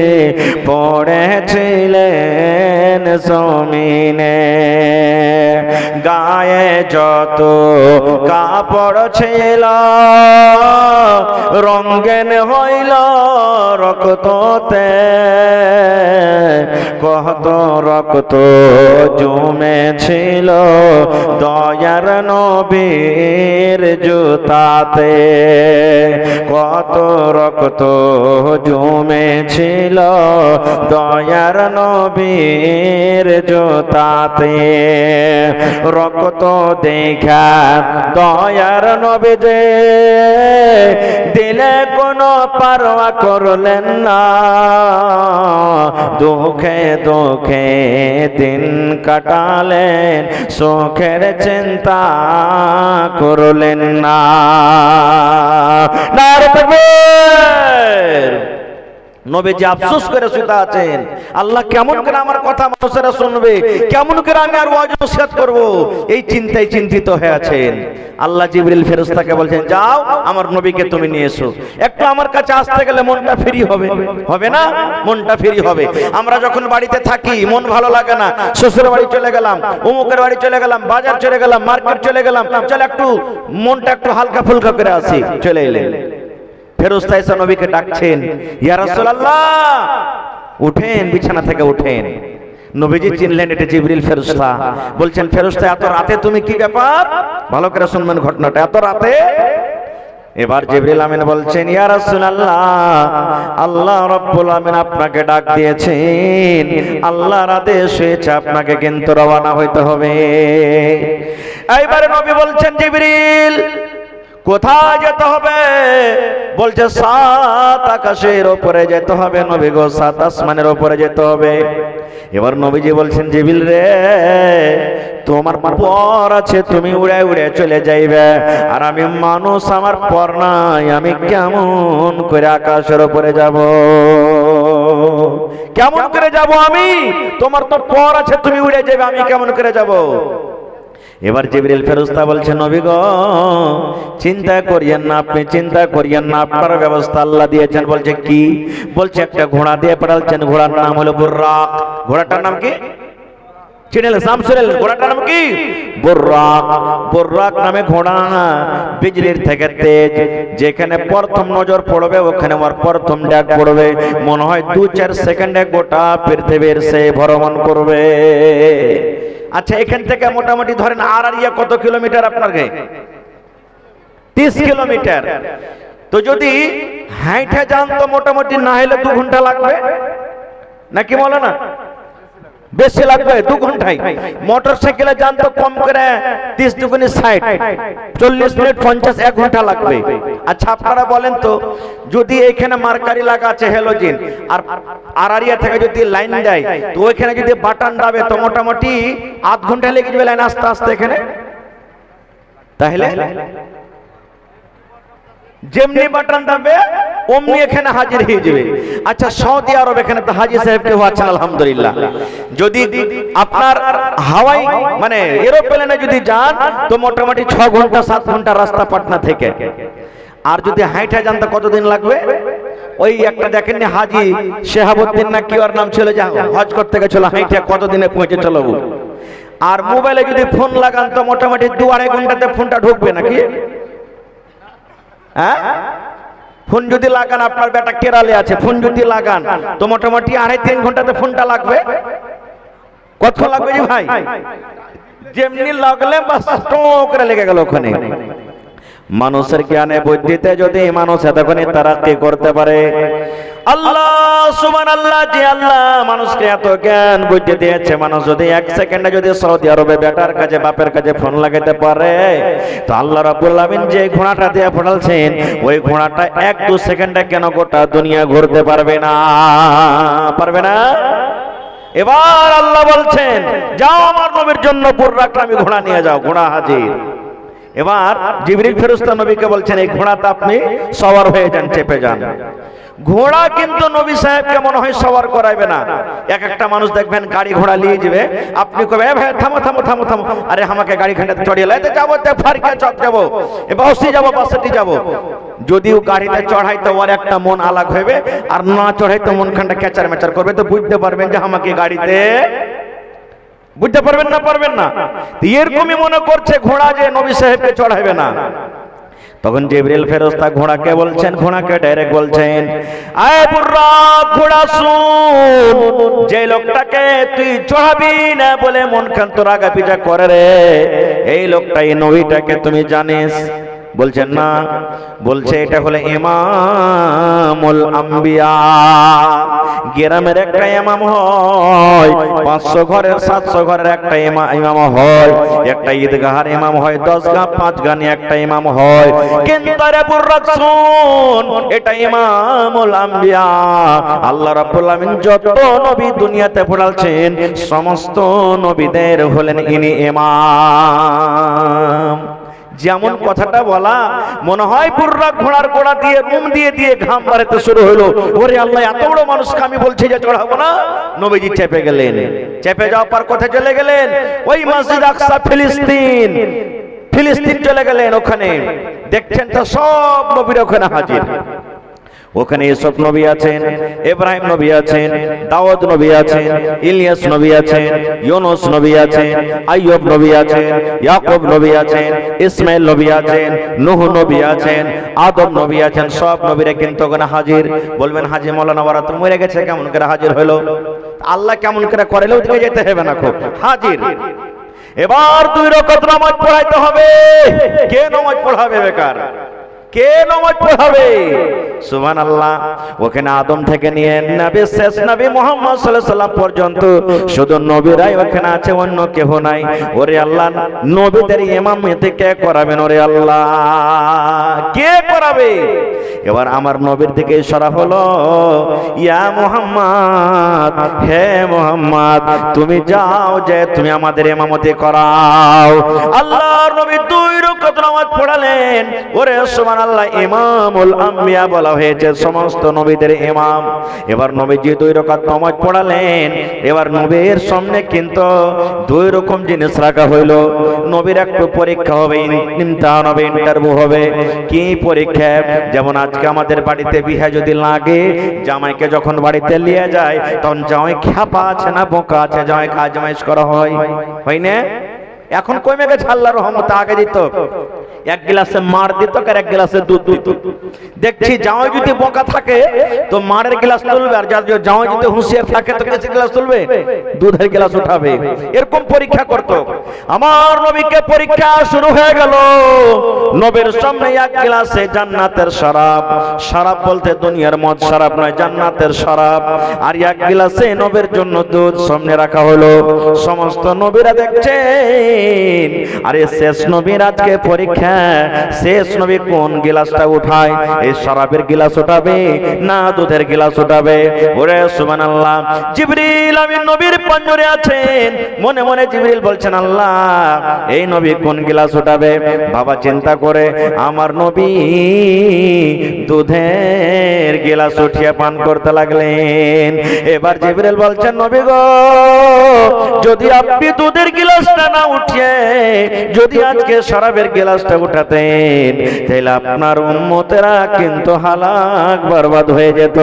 পড়েছিলেন জমিনে। গায়ে যত কাপড় ছিল রঙিন হইল রক্ততে, কত রক্ত জমেছিল দয়ার নবীর জুতাতে, কত রক্ত জমেছিল দয়ার নবীর জুতাতে। রক্ত দেখা দয়ার নবী যে দিলে কোনো পারওয়া করলেন না, দুঃখে দুঃখে দিন কাটালেন, সুখের চিন্তা করলেন না। নারে তাকবীর! নবীজি আফসোস করে শুতে আছেন, আল্লাহ কেমন করে আমার কথা মানুষেরা শুনবে, কেমন করে আমি আর ওয়াজ নসিহত করব, এই চিন্তায় চিন্তিত হয়ে আছেন। আল্লাহ জিবরিল ফেরেশতাকে বলছেন, যাও আমার নবীকে তুমি নিয়ে এসো। একটু আমার কাছে আসতে গেলে মনটা ফ্রি হবে, হবে না? মনটা ফ্রি হবে। আমরা যখন বাড়িতে থাকি মন ভালো লাগে না, শ্বশুর বাড়ি চলে গেলাম, অমুকের বাড়ি চলে গেলাম, বাজার চলে গেলাম, মার্কেট চলে গেলাম, চল একটু মনটা একটু হালকা ফুলকা করে আসি, চলে এলেন। ফেরেশতা এসে নবীকে ডাকছেন, ইয়া রাসূলুল্লাহ উঠেন, বিছানা থেকে উঠেন। নবীজি চিনলেন এটা জিবরিল ফেরেশতা। বলছেন, ফেরেশতা এত রাতে তুমি কি ব্যাপার? ভালো করে শুনবেন ঘটনাটা, এত রাতে? এবার জিবরিল আমিন বলছেন, ইয়া রাসূলুল্লাহ আল্লাহ রাব্বুল আমিন আপনাকে ডাক দিয়েছেন, আল্লাহর আদেশ হয়েছে আপনাকে কিন্তু রওনা হইতে হবে। এইবারে নবী বলছেন, জিবরিল কোথায় যেতে হবে? বলছে, সাত আকাশের উপরে যেতে হবে নবী গো, সাত আসমানের উপরে যেতে হবে। এবার নবীজি বলছেন, জিবরিল রে তোমার পর আছে, তুমি উড়ে উড়ে চলে যাইবে, আর আমি মানুষ, আমার পর নাই, আমি কেমন করে আকাশের উপরে যাব? কেমন করে যাব আমি? তোমার তো পর আছে, তুমি উড়ে যাবে, আমি কেমন করে যাব? এবার জিবরিল ফেরেশতা বলছেন, নবী গো চিন্তা করিয়েন না, আপনি চিন্তা করিয়েন না, আপনার ব্যবস্থা আল্লাহ দিয়েছেন। বলছে কি? বলছে একটা ঘোড়া দিয়ে পাঠাচ্ছেন, ঘোড়ার নাম হলো বুররাক। ঘোড়াটার নাম কি? চিনেন? শামসুল। ঘোড়াটার নাম কি? বুররাক। বুররাক নামে ঘোড়া, বিজলির থেকে তেজ, যেখানে প্রথম নজর পড়বে ওখানে আমার প্রথম ডাক পড়বে, মনে হয় 2-4 সেকেন্ডে গোটা পৃথিবীর সে ভ্রমণ করবে। আচ্ছা, এখান থেকে মোটামুটি ধরেন আরারিয়া কত কিলোমিটার আপনার গে? 30 কিলোমিটার। তো যদি হাইটে যান তো মোটামুটি না হলে 2 ঘন্টা লাগবে, নাকি বলো না? বেশি লাগবে, 2 ঘন্টায়। মোটর সাইকেলে যান তো কম করে 30 দুগুণে 60, 40 মিনিট 50, 1 ঘন্টা লাগবে। আচ্ছা আপনারা বলেন তো, যদি এখানে মার্কারি লাগা আছে হ্যালোজিন, আর আরারিয়া থেকে যদি লাইন দেয়, তো ওইখানে যদি বাটন দাবে তো মোটামুটি আধ ঘন্টা লেগে যাবে লাইন আস্তে আস্তে এখানে। তাহলে যেমনি বাটন দাবে অমনি এখানে হাজির হয়ে যাবে। আচ্ছা সৌদি আরব, এখানে তো হাজি সাহেব কেউ আছেন আলহামদুলিল্লাহ। যদি আপনার হাওয়াই মানে এরোপ্লেনে যদি যান তো মোটামুটি 6 ঘন্টা 7 ঘন্টা রাস্তা পাটনা থেকে। আর যদি হাইটে যান তো কতদিন লাগবে? ওই একটা দেখেননি হাজি শেহাবুদ্দিন না কি ওর নাম ছিল, যে হজ করতে গেছিল, হাইটে কতদিনে পৌঁছে চলো। আর মোবাইলে যদি ফোন লাগান তো মোটামুটি 2-2.5 ঘন্টাতে ফোনটা ঢুকবে নাকি? হ্যাঁ, ফোন যদি লাগান, আপনার বেটা কেরালে আছে, ফোন যদি লাগান তো মোটামুটি 2.5-3 ঘন্টাতে ফোনটা লাগবে। কত লাগবে জি ভাই? যেমনি লাগলে বাস টোক করে লেগে গেল ওখানে। মানুষের জ্ঞানে বুদ্ধিতে যদি মানুষ এতখানি তারাক্কি করতে পারে, আল্লাহ সুবহানাল্লাহ, যে আল্লাহ মানুষকে এত জ্ঞান বুদ্ধি দিয়েছে, মানুষ যদি 1 সেকেন্ডে যদি সৌদি আরবে বেটার কাছে বাপের কাছে ফোন লাগাতে পারে, তো আল্লাহ রাব্বুল আমিন যে ঘোড়াটা দিয়ে পাঠালছেন ওই ঘোড়াটা 1-2 সেকেন্ডে কেন গোটা দুনিয়া ঘুরতে পারবে না? পারবে না? এবার আল্লাহ বলছেন, যাও আমার নবীর জন্য বুররাক নামী ঘোড়া নিয়ে যাও। ঘোড়া হাজির। এবার জিবরিল ফেরেশতা নবীকে বলছেন, এই ঘোড়াতে আপনি সওয়ার হয়ে যান, চেপে যান। ঘোড়া কিন্তু নবী সাহেবকে মনে হয় সওয়ার করাইবে না। একটা মানুষ দেখবেন গাড়ি ঘোড়া নিয়ে যাবে, আপনি কবে ভাই থামো থামো থামো থামো, আরে আমাকে গাড়ি খানটাতে চড়িয়ে লাইতে যাবো, ফারকে চক যাবো, বাসে যাবো, বাসেটি যাবো। যদিও গাড়িতে চড়াইতে ওর একটা মন আলাগ হইবে, আর না চড়াইতে মন খানটা কেচার মেচার করবে, তো বুঝতে পারবেন যে আমাকে গাড়িতে, বুঝতে পারবেন না? পারবেন না। এরকমই মনে করছে ঘোড়া যে নবী সাহেবকে চড়াইবে না। তখন জিবরিল ফেরেশতা ঘোড়াকে বলছেন, ঘোড়াকে ডাইরেক্ট বলছেন, আয় বুররাক ঘোড়া শুন, যে লোকটাকে তুই চড়াবি না বলে মন খান তোর আগা পিছা করে রে, এই লোকটা এই নবীটাকে তুমি জানিস? বলছেন না। বলছে এটা হলো ইমামুল আম্বিয়া। গ্রামের একটা ইমাম হয়, 500 ঘরের 700 ঘরের একটা ইমাম হয়, একটা ঈদগাহের ইমাম হয়, 10 গা 5 গা নিয়ে একটা ইমাম হয়। কিন্তু রে বুররাক শুন, এটা ইমামুল আম্বিয়া। আল্লাহ রাব্বুল আলামিন যত নবী দুনিয়াতে পাঠালছেন সমস্ত নবীদের হলেন ইনি ইমাম। যেমন কথাটা বলা মনে হয় বুররাক ঘোড়ার গোড়া দিয়ে রুম দিয়ে দিয়ে ঘাম বাড়াতে শুরু হলো। ওরে আল্লাহ, এত বড় মানুষকে আমি বলছি যে চড়াবো না। নবীজি চেপে গেলেন। চেপে যাওয়ার পর কোথায় চলে গেলেন? ওই মসজিদ আকসা ফিলিস্তিন, ফিলিস্তিন চলে গেলেন। ওখানে দেখছেন তো সব নবীরা ওখানে হাজির। ওখানে ইউসুফ নবী আছেন, ইব্রাহিম নবী আছেন, দাউদ নবী আছেন, ইলিয়াস নবী আছেন, ইউনূস নবী আছেন, আইয়ুব নবী আছেন, ইয়াকুব নবী আছেন, ইসমাঈল নবী আছেন, নূহ নবী আছেন, আদম নবী আছেন। সব নবীরা কিন্তু ওখানে হাজির। বলবেন হাজী মাওলানা ওরা তো মরে গেছে, কেমন করে হাজির হলো? আল্লাহ কেমন করে করেলেও দিকে যেতে হবে না, খুব হাজির। এবার 2 রাকাত নামাজ পড়াইতে হবে। কে নামাজ পড়াবে? বেকার কে নামাজ পড়াবে? সুবহানাল্লাহ। ওখানে আদম থেকে নিয়ে নবী শেষ নবী মুহাম্মদ সাল্লাল্লাহু আলাইহি ওয়াসাল্লাম পর্যন্ত শুধু নবীরাই ওখানে আছে, অন্য কেউ নাই। ওরে আল্লাহ, নবীদের ইমামতি কে করাবেন? ওরে আল্লাহ, কে করাবে? এবার আমার নবীর দিকে ইশারা হলো, ইয়া মুহাম্মদ, হে মুহাম্মদ, তুমি যাও, যে তুমি আমাদের ইমামতি করাও। আল্লাহর নবী 2 রাকাত নামাজ পড়ালেন। ওরে সুবহানাল্লাহ, ইমামুল আম্বিয়া বলা হয়েছে সমস্ত নবীদের ইমাম। এবার নবীজি 2 রাকাত নামাজ পড়ালেন। এবার নবীর সামনে কিন্তু 2 রকম জিনিস রাখা হইল। নবীর একটু পরীক্ষা হবে, ইমতিহান হবে, ইন্টারভিউ হবে। কি পরীক্ষা? যেমন আজকে আমাদের বাড়িতে বিয়ে যদি লাগে, জামাইকে যখন বাড়িতে নিয়ে যায় তখন জামাই খ্যাপা আছে না বোকা আছে, জামাই আজমাইশ করা হয়, হয় না? এখন কমে গেছে, আল্লাহর রহমতে। আগে দিত 1 গ্লাসে মার দিত আর 1 গ্লাসে দুধ দিত। দেখছি জামাই যদি বোকা থাকে তো মারের গ্লাস তুলবে, আর জামাই যদি হুঁশিয়ার থাকে তো কিসের গ্লাস তুলবে? দুধের গ্লাস উঠাবে। এরকম পরীক্ষা করত। আমার নবীকে পরীক্ষা শুরু হয়ে গেল। নবীর সামনে 1 গ্লাসে জান্নাতের শরাব, শরাব বলতে দুনিয়ার মদ শরাব নয়, জান্নাতের শরাব, আর 1 গ্লাসে নবীর জন্য দুধ সামনে রাখা হলো। সমস্ত নবীরা দেখছেন। আরে শেষ নবীর আজকে পরীক্ষা। শেষ নবী কোন গ্লাসটা উঠায়? এই শরাবের গ্লাস উঠাবে না দুধের গ্লাস উঠাবে? ওরে সুবহানাল্লাহ। জিবরিল আমিন নবীর পাঞ্জরে আছেন। মনে মনে জিবরিল বলছেন, আল্লাহ, এই নবী কোন গ্লাস উঠাবে? বাবা চিন্তা করে আমার নবী দুধের গ্লাস উঠিয়ে পান করতে লাগলেন। এবার জিবরিল বলছেন, নবী গো, যদি আপনি দুধের গ্লাসটা না উঠিয়ে যদি আজকে শরাবের গ্লাসটা উঠাতেন, তাহলে আপনার উম্মতেরা কিন্তু হালাক বরবাদ হয়ে যেত,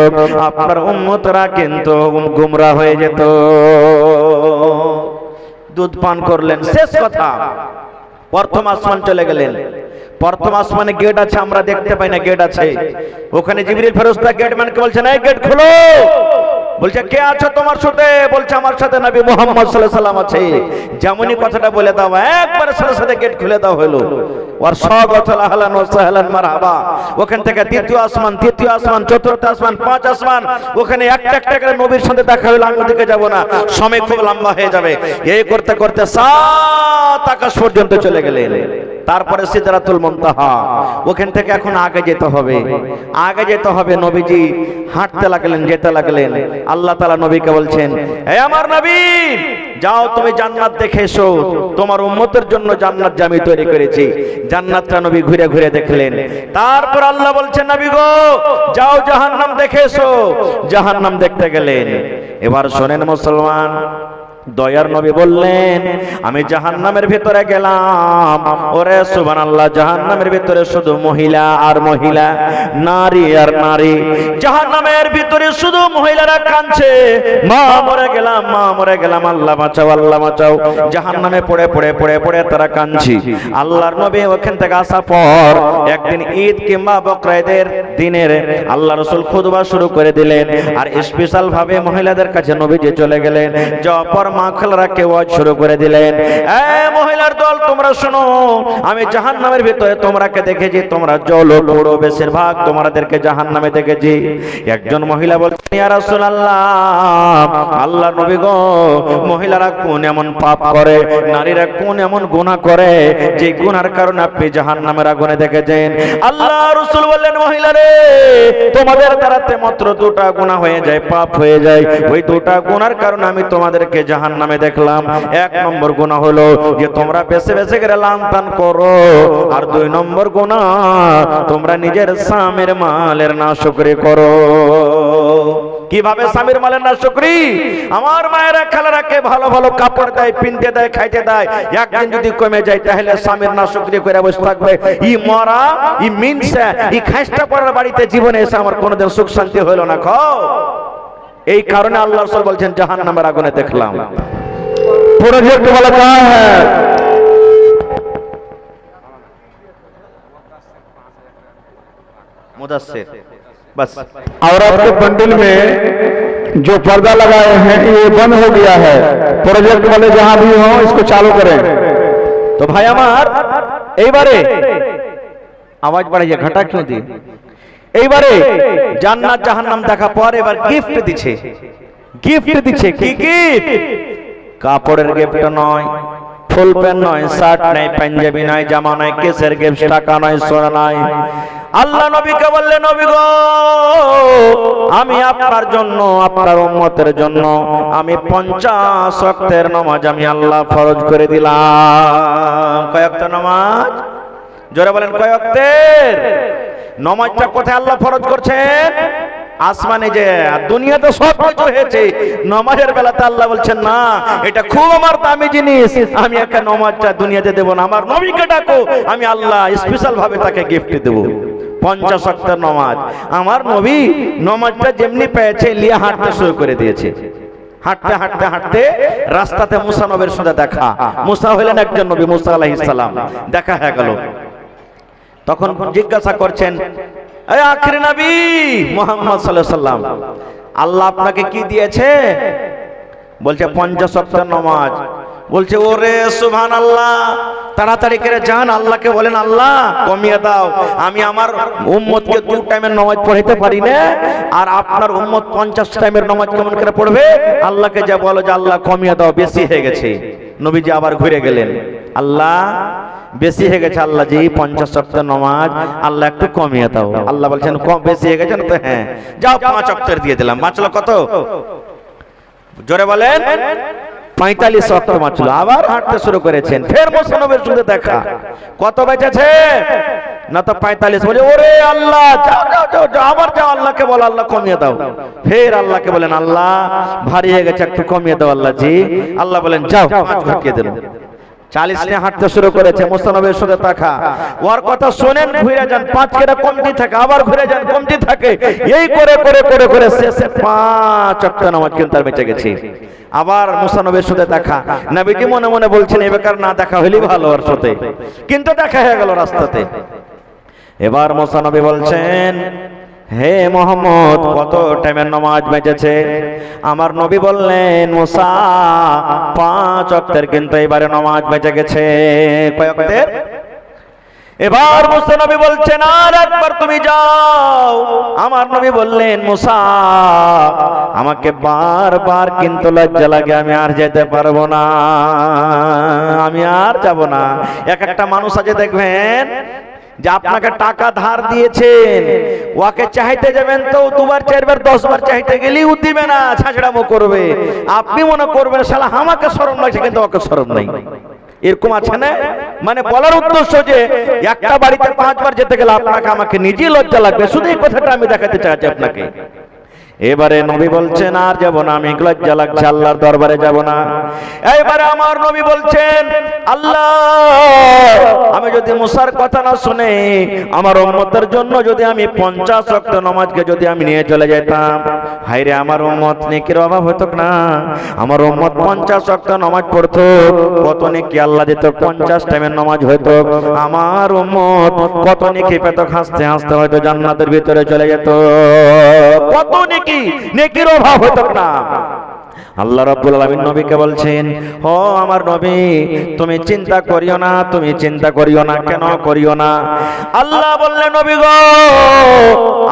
আপনার উম্মতেরা কিন্তু গুমরা হয়ে যেত। দুধ পান করলেন, শেষ কথা। প্রথম আসমান চলে গেলেন। প্রথম আসমানে গেট আছে, আমরা দেখতে পাই না, গেট আছে। ওখানে জিবরিল ফেরেশতা গেটম্যানকে বলছেন, এই গেট খোলো। বলছে, কে আছো তোমার সাথে? বলছে, আমার সাথে নবী মুহাম্মদ সাল্লাল্লাহু আলাইহি ওয়াসাল্লাম আছে। যেমনই কথাটা বলে দাও, একবারে সাথে সাথে গেট খুলে দাও হলো। ওর স্বাগতম, আহলান ওয়া সাহলান, মারহাবা। ওখান থেকে 3য় আসমান, 3য় আসমান, 4র্থ আসমান, 5 আসমান। ওখানে একটা একটা করে নবীর সাথে দেখা হলো। আমি ওদিকে যাব না, সময় খুব লম্বা হয়ে যাবে। এই করতে করতে 7 আকাশ পর্যন্ত চলে গেলেন। তারপরে সিদরাতুল মুনতাহা। ওখান থেকে এখন আগে যেতে হবে, আগে যেতে হবে। নবীজি হাঁটতে লাগলেন, যেতে লাগলেন। আল্লাহ তাআলা নবীকে বলছেন, হে আমার নবী, যাও তুমি জান্নাত দেখে এসো, তোমার উম্মতের জন্য জান্নাত আমি তৈরি করেছি। জান্নাতটা নবী ঘুরে ঘুরে দেখলেন। তারপর আল্লাহ বলছেন, নবী গো, যাও জাহান্নাম দেখে এসো। জাহান্নাম দেখতে গেলেন। এবার শোনেন মুসলমান, দয়ার নবী বললেন আমি জাহান্নামের ভিতরে গেলাম, ওরে সুবহানাল্লাহ, জাহান্নামের ভিতরে শুধু মহিলা আর মহিলা, নারী আর নারী, জাহান্নামের ভিতরে শুধু মহিলারা কাঁদছে, মা মরে গেলাম, মা মরে গেলাম, আল্লাহ বাঁচাও, আল্লাহ বাঁচাও। জাহান্নামে পড়ে পড়ে পড়ে পড়ে তারা কাঁদছি। আল্লাহর নবী ওখান থেকে আসার পর একদিন ঈদ কিংবা বকরা ঈদের দিনের আল্লাহ রাসূল খুতবা শুরু করে দিলেন, আর স্পেশাল ভাবে মহিলাদের কাছে নবীজি চলে গেলেন, যাওয়ার পর মা খালারাকে ওয়াজ শুরু করে দিলেন, এই মহিলার দল তোমরা শোনো, আমি জাহান্নামের ভিতরে তোমরাকে দেখেছি, তোমরা জল পুরো বেশিরভাগ তোমাদেরকে জাহান্নামে দেখেছি। একজন মহিলা বলছেন, ইয়া রাসূলুল্লাহ, আল্লাহর নবী গো, মহিলারা কোন এমন পাপ করে, নারীরা কোন এমন গুনাহ করে যে গুনার কারণে আপনি জাহান্নামের আগুনে দেখেছেন? আল্লাহ রাসূল বললেন, মহিলারে, তোমাদের দ্বারাতে মাত্র দুটা গুনাহ হয়ে যায়, পাপ হয়ে যায়, ওই দুটা গুনার কারণে আমি তোমাদেরকে জাহান্নামে দেখলাম। এক নম্বর গুনাহ হলো যে তোমরা বেশি বেশি করে লাঞ্ছন করো, আর দুই নম্বর গুনাহ তোমরা নিজের স্বামীর মালের নাশকরি করো। কিভাবে স্বামীর মালের নাশকরি? আমার মায়েরা খালারাকে ভালো ভালো কাপড় দেয়, পিনতে দেয়, খাইতে দেয়, একদিন যদি কমে যায় তাহলে স্বামীর নাশকরি করে বসে থাকবে। ই মরা, ই মিনসা, ই খাইস্টা পড়ার বাড়িতে জীবনে এসে আমার কোনোদিন সুখ শান্তি হইল না। খাও, এই কারণে আল্লাহ রাসূল বলছেন জাহান্নামের আগুনে দেখলাম। प्रोजेक्ट वाला कहाँ है? मुदस्सिर बस। औरत के बंडल में जो पर्दा लगाए हैं ये बंद हो गया है, प्रोजेक्ट वाले जहां भी हो इसको चालू करें। तो भाई আমার এইবারে আওয়াজ বাড়াইয়া ঘাটা क्यों दी? এইবারে জান্নাত জাহান্নাম দেখা পর এবার গিফট দিচ্ছে, গিফট দিচ্ছে। কি গিফট? কাপড়ের গিফট নয়, ফুল প্যান্ট নয়, শার্ট নাই, পাঞ্জাবি নাই, জামা নাই, কেসের গিফট, টাকা নয়, সোনা নাই। আল্লাহ নবীকে বললেন, নবী গো, আমি আপনার জন্য, আপনার উম্মতের জন্য আমি 50 ওয়াক্তের নামাজ আমি আল্লাহ ফরজ করে দিলাম। কয় ওয়াক্তের নামাজ? জোরে বলেন, কয় ওয়াক্তের নামাজটা কোথায় আল্লাহ ফরজ করছেন? আসমানে। যে দুনিয়াতে সব কিছু হয়েছে, নামাজের বেলাতে আল্লাহ বলছেন না, এটা খুব আমার দামি জিনিস, আমি একটা নামাজটা দুনিয়াতে দেব না, আমার নবীকে ডাকো, আমি আল্লাহ স্পেশাল ভাবে তাকে গিফট দেব। 50 ওয়াক্তের নামাজ। আমার নবী নামাজটা যেমনি পেয়েছে লিয়ে হাঁটতে শুরু করে দিয়েছে। হাঁটতে হাঁটতে হাঁটতে রাস্তাতে মুসা নবীর সাথে দেখা। মুসা হলেন একজন নবী, মুসা আলাইহিস সালাম, দেখা হয়ে গেল। তখন জিজ্ঞাসা করছেন, এই আখিরি নবী মুহাম্মদ সাল্লাল্লাহু আলাইহি সাল্লাম, আল্লাহ আপনাকে কি দিয়েছে? বলছে 50 ওয়াক্তের নামাজ। বলছে, ওরে সুবহানাল্লাহ, তাড়াতাড়ি করে যান আল্লাহকে বলেন, আল্লাহ কমিয়ে দাও, আমি আমার উম্মতকে 2 টাইমের নামাজ পড়াইতে পারি না, আর আপনার উম্মত 50 টাইমের নামাজ কেমন করে পড়বে? আল্লাহকে যা বলো যে আল্লাহ কমিয়ে দাও, বেশি হয়ে গেছে। নবীজি আবার ঘুরে গেলেন, আল্লাহ বেশি হয়ে গেছে, আল্লাহ জি 50 ওয়াক্তের নামাজ আল্লাহ একটু কমিয়ে দাও। আল্লাহ বলছেন, কম বেশি হয়ে গেছে না? তো হ্যাঁ, যাও 5 ওয়াক্তের দিয়ে দিলাম। বাঁচলো কত? জোরে বলেন, 45 ওয়াক্ত বাঁচলো। আবার হাঁটতে শুরু করেছেন, ফের মুসা নবীর সাথে দেখা। কত বেঁচেছে? না তো 45। বলে, ওরে আল্লাহ, যাও যাও যাও যাও, আবার যাও, আল্লাহকে বলো আল্লাহ কমিয়ে দাও। ফের আল্লাহকে বলেন, আল্লাহ ভারী হয়ে গেছে, একটু কমিয়ে দাও আল্লাহ জি। আল্লাহ বলেন, যাও, 5 ঘটিয়ে দিল। 40 নিয়ে হাঁটতে শুরু করেছে, মুসা নবীর সাথে দেখা। ওর কথা শোনেন, ঘুরে যান, 5 কেটে কমতি থাকে, আবার ঘুরে যান, কমতি থাকে, এই করে করে করে করে শেষে 5 ওয়াক্ত নামাজ কিন্তু আর বেঁচে গেছে। আবার মুসা নবীর সাথে দেখা। নবীজি মনে মনে বলছেন, এই বেকার না দেখা হলেই ভালো ওর সাথে, কিন্তু দেখা হয়ে গেল রাস্তাতে। এবার মুসা নবী বলছেন, হে মোহাম্মদ, কত টাইমের নামাজ বেঁচেছে? আমার নবী বললেন, মুসা 5 ওয়াক্তের কিন্তু এবারে নামাজ বেঁচে গেছে। কয় ওয়াক্তের? এবার মুসা নবী বলছেন, আর একবার তুমি যাও। আমার নবী বললেন, মুসা আমাকে বারবার কিন্তু লজ্জা লাগে, আমি আর যেতে পারবো না, আমি আর যাব না। একটা মানুষ আছে দেখবেন যে আপনাকে টাকা ধার দিয়েছেন, ওকে চাইতে যাবেন তো 2 বার 4 বার 10 বার চাইতে গেলেই ও দিবে না, ছাঁচড়ামো করবে। আপনি মনে করবেন শালা আমাকে শরম লাগছে, কিন্তু ওকে শরম নাই। এরকম আছে না? মানে বলার উদ্দেশ্য যে একটা বাড়িতে 5 বার যেতে গেলে আপনাকে আমাকে নিজেই লজ্জা লাগবে, শুধু এই কথাটা আমি দেখাতে চাইছি আপনাকে। এবারে নবী বলছেন আর যাব না, আমি লজ্জা লাগছে, আল্লাহর দরবারে যাব না। এইবারে আমার নবী বলছেন, আল্লাহ আমি যদি মুসার কথা না শুনে আমার উম্মতের জন্য যদি আমি 50 ওয়াক্ত নামাজকে যদি আমি নিয়ে চলে যেতাম, হায়রে আমার উম্মত নেকির অভাব হতো না। আমার উম্মত 50 ওয়াক্ত নামাজ পড়তো, কত নেকি আল্লাহ দিত, 50 টাইমের নামাজ হয়তো আমার উম্মত কত নেকি পেত, হাসতে হাসতে হয়তো জান্নাতের ভিতরে চলে যেত। কত নেকি, নেকির অভাব হতো না। আল্লাহ রাব্বুল আলামিন নবীকে বলছেন, ও আমার নবী তুমি চিন্তা করিও না, তুমি চিন্তা করিও না। কেন করিও না? আল্লাহ বললেন, নবী গো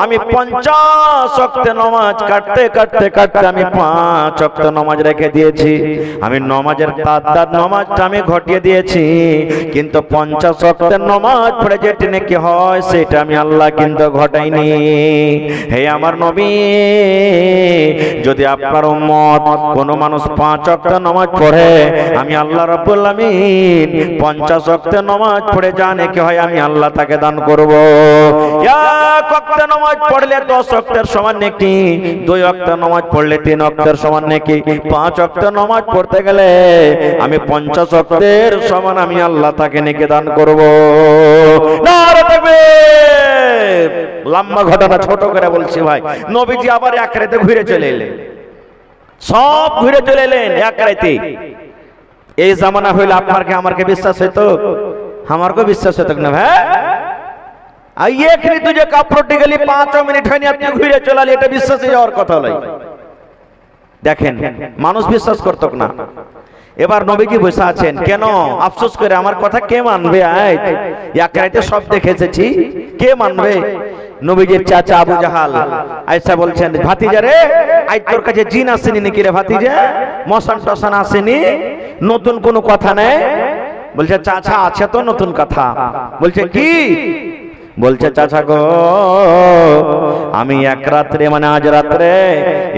আমি 50 ওয়াক্ত নামাজ কাটতে কাটতে কাটতে আমি 5 ওয়াক্ত নামাজ রেখে দিয়েছি। আমি নামাজের তাদাদ নামাজটা আমি ঘটিয়ে দিয়েছি, কিন্তু 50 ওয়াক্তের নামাজ পড়ে যেটা নাকি হয় সেটা আমি আল্লাহ কিন্তু ঘটাইনি। হে আমার নবী, যদি আপনার উম্মত কোন মানুষ 5 ওয়াক্ত নামাজ পড়ে, আমি আল্লাহ রাব্বুল আলামিন 50 ওয়াক্ত নামাজ পড়ে যা নেকি হয় আমি আল্লাহ তাকে দান করব। এক ওয়াক্ত নামাজ পড়লে 10 ওয়াক্তের সমান নেকি, 2 ওয়াক্ত নামাজ পড়লে 3 ওয়াক্তের সমান নেকি, 5 ওয়াক্ত নামাজ পড়তে গেলে আমি 50 ওয়াক্তের সমান আমি আল্লাহ তাকে নেকি দান করব। নারে তাকবীর! লম্বা ঘটনা ছোট করে বলছি ভাই। নবীজি আবার এক রাতে ঘুরে চলে এলেন, সব ঘুরে চলে এলেন এক রাতে। এই জামানা হইলে আপনারকে আমারকে বিশ্বাস হইতো? আমারকে বিশ্বাস হতো না ভাই। আইয়ে এখানে তুই যে কাপড়টি গেলি 5 মিনিট হয়নি আপনি ঘুরে চলালি, এটা বিশ্বাসে যাওয়ার কথা নয়। দেখেন মানুষ বিশ্বাস করত না। এবার নবীজি বসে আছেন, কেন আফসোস করে আমার কথা কে মানবে? এক রাতে সব দেখে এসেছি, কে মানবে? নবীজির চাচা আবু জাহাল আয়েশা বলছেন, ভাতিজা রে আজ তোর কাছে জিন আসেনি নাকি রে ভাতিজা? মশান টসান আসেনি? নতুন কোনো কথা নেই? বলছে চাচা আছে তো নতুন কথা। বলছে কি? বলছে চাচা গো আমি এক রাত্রে মানে আজ রাত্রে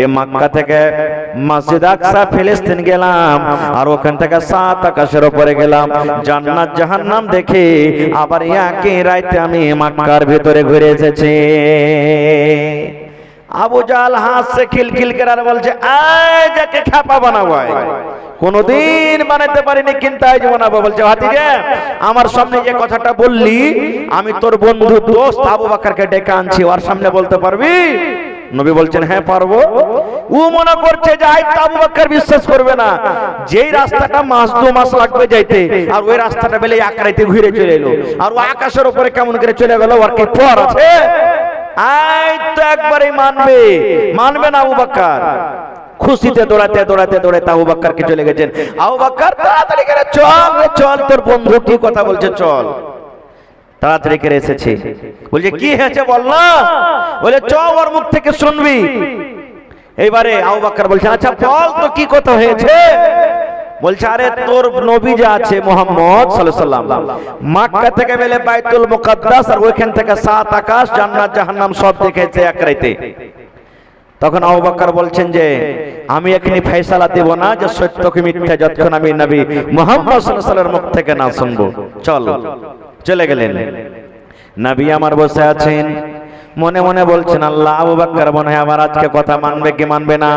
এ মক্কা থেকে মসজিদ আকসা ফিলিস্তিন গেলাম, আর ওখান থেকে 7 আকাশের উপরে গেলাম, জান্নাত জাহান্নাম দেখে আবার একই রাতে আমি মক্কার ভিতরে ঘুরে এসেছি। আবু জাহল হাসছে খিলখিল করে আর বলছে, আয় যাকে খাপা বানাবো, কোনদিন বানাতে পারিনি কিন্তু আজ বানাবো। বলছে ভাতিজা আমার সামনে যে কথাটা বললি, আমি তোর বন্ধু দোস্ত আবু বকরকে ডেকে আনছি, ওর সামনে বলতে পারবি? নবী বলছেন হ্যাঁ পারবো। ও মনে করছে যে আজ আবু বকর বিশ্বাস করবে না, যেই রাস্তাটা মাস 2 মাস লাগবে যাইতে, আর ওই রাস্তাটা বেলে এক রাতে ঘুরে চলে এলো, আর ও আকাশের উপরে কেমন করে চলে গেল, ওর কি পর আছে? আজ তো একবারই মানবে, মানবে না আবু বকর। খুশিতে দৌড়াতে দৌড়াতে দৌড়াতে আবু বকরকে চলে গেছেন। আবু বকর তাড়াতাড়ি করে চল চল, তোর বন্ধু কি কথা বলছে চল। তাড়াতাড়ি করে এসেছে, বলছে কি হয়েছে বল না। বলে চ ওর মুখ থেকে শুনবি। এইবারে আবু বকর বলছে আচ্ছা বল তো কি কথা হয়েছে। বলছে আরে তোর নবী যে আছে মুহাম্মদ সাল্লাল্লাহু আলাইহি ওয়াসাল্লাম, মক্কা থেকে বেলে বাইতুল মুকাদ্দাস, আর ওইখান থেকে 7 আকাশ জান্নাত জাহান্নাম সব দেখেছে এক রাতে। তখন আবু বকর বলছেন যে আমি এখনি ফয়সালা দেব না যে সত্য কি মিথ্যা, যতক্ষণ আমি নবী মুহাম্মদ সাল্লাল্লাহু আলাইহি ওয়াসাল্লামের মুখ থেকে না শুনবো। চল চলে গেলেন। নবী আমার বসে আছেন, মনে মনে বলছেন আল্লাহ আবু বকর মনে হয় আমার আজকে কথা মানবে কি মানবে না।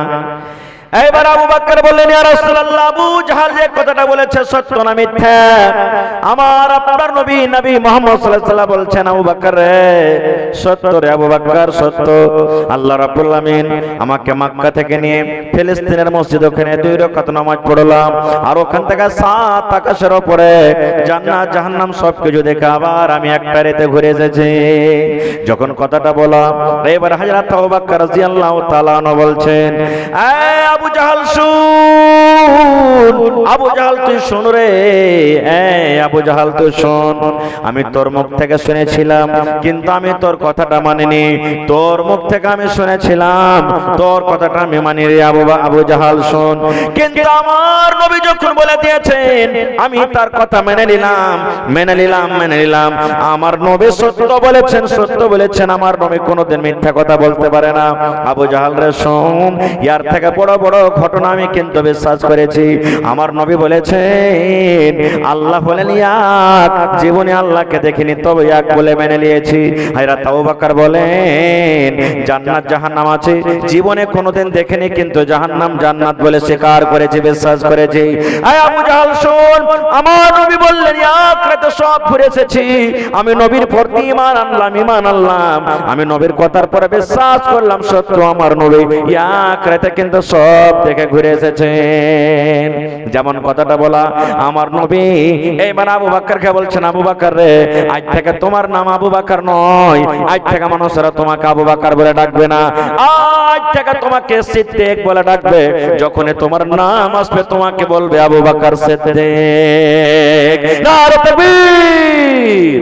এইবার আবু বকর বললেন ইয়া রাসূলুল্লাহ, আবু জাহাল যে কথাটা বলেছে সত্য না মিথ্যা? আমার আপনার নবী মুহাম্মদ সাল্লাল্লাহু আলাইহি ওয়াসাল্লাম বলছেন আবু বকর রে সত্য রে আবু বকর সত্য। আল্লাহ রাব্বুল আলামিন আমাকে মক্কা থেকে নিয়ে ফিলিস্তিনের মসজিদ ওখানে 2 রাকাত নামাজ পড়লাম, আর ওখান থেকে 7 আকাশের উপরে জান্নাত জাহান্নাম সব কিছু দেখে আবার আমি একটা রাতে ঘুরে এসেছি। যখন কথাটা বললাম, এবার হযরত আবু বকর রাদিয়াল্লাহু তাআলা আনহু বলছেন আবু জাহাল শুন, আবু জাহাল তুই শোন রে, আবু জাহাল তুই শোন, আমি তোর মুখ থেকে শুনেছিলাম কিন্তু আমি তোর কথাটা মানিনি, তোর মুখ থেকে আমি শুনেছিলাম তোর কথাটা আমি মানি রে আবু জাহাল শোন। কিন্তু আমার নবী যখন বলে দিয়েছেন আমি তার কথা মেনে নিলাম মেনে নিলাম মেনে নিলাম। আমার নবী সত্য বলেছেন সত্য বলেছেন, আমার নবী কোনোদিন মিথ্যা কথা বলতে পারে না। আবু জাহাল রে শোন, ইয়ার থেকে বড় বড় ঘটনা আমি কিন্তু বিশ্বাস করেছি। আমার নবী বলেছেন আল্লাহ বলেন ইয়াক, জীবনে আল্লাহকে দেখিনি তবে ইয়াক বলে মেনে নিয়েছি। হযরত আবু বকর বলেন জান্নাত জাহান্নাম আছে, জীবনে কোনোদিন দেখিনি কিন্তু জাহান্নাম জান্নাত বলে স্বীকার করেছি, বিশ্বাস করেছি। আয় আবু জাহাল শোন, আমার নবী বললেন ইয়াক রাতে সব ঘুরে এসেছি, আমি নবীর প্রতি ঈমান আনলাম, আমি নবীর কথার পরে বিশ্বাস করলাম সত্য আমার নবী ইয়াক রাতে কিন্তু সব দেখে ঘুরে এসেছেন। যেমন কথাটা বলা আমার নবী এইবার আবু বকরকে বলছেন আবু বকর রে, আজ থেকে তোমার নাম আবু বকর নয়, আজ থেকে মানুষেরা তোমাকে আবু বকর বলে ডাকবে না, আজ থেকে তোমাকে সিদ্দিক বলে ডাকবে। যখনই তোমার নাম আসবে তোমাকে বলবে আবু বকর সিদ্দিক। নারে তাকবীর।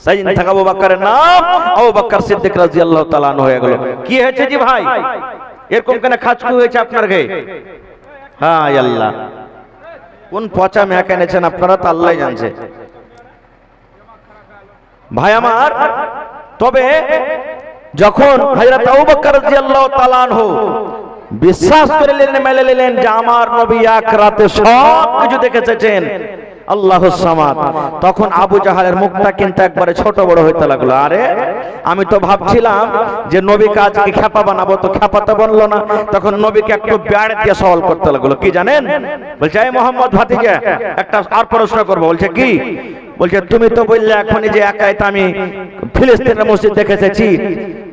সেদিন থেকে আবু বকরের নাম আবু বকর সিদ্দিক রাদিয়াল্লাহু তাআলা আনহু হয়ে গেল। কি হয়েছে জি ভাই, এরকম কেন খাচকু হয়েছে আপনার গায়ে? হ্যাঁ আল্লাহ, কোন পচা মেয়া এনেছেন আপনারা তো আল্লাহ জানছে ভাই আমার। তবে যখন হযরত আবু বকর রাদিয়াল্লাহু তাআলা আনহু বিশ্বাস করে নিলেন, মেনে নিলেন যে আমার নবী এক রাতে সব কিছু দেখেছেন আল্লাহুস সামাদ, তখন আবু জাহালের মুখটা কিন্তু একবারে ছোট বড় হইতে লাগলো। আরে আমি তো ভাবছিলাম যে নবীকে আজকে খেপা বানাবো, তো খেপা তো বললো না। তখন নবীকে একটু ব্যাড় দিয়ে সওয়াল করতে লাগলো, কি জানেন? বলছে এই মোহাম্মদ ভাতিজা একটা আর প্রশ্ন করবো। বলছে কি? বলছে তুমি তো বললে এখনই যে একাই তো আমি ফিলিস্তিনের মসজিদ দেখে এসেছি,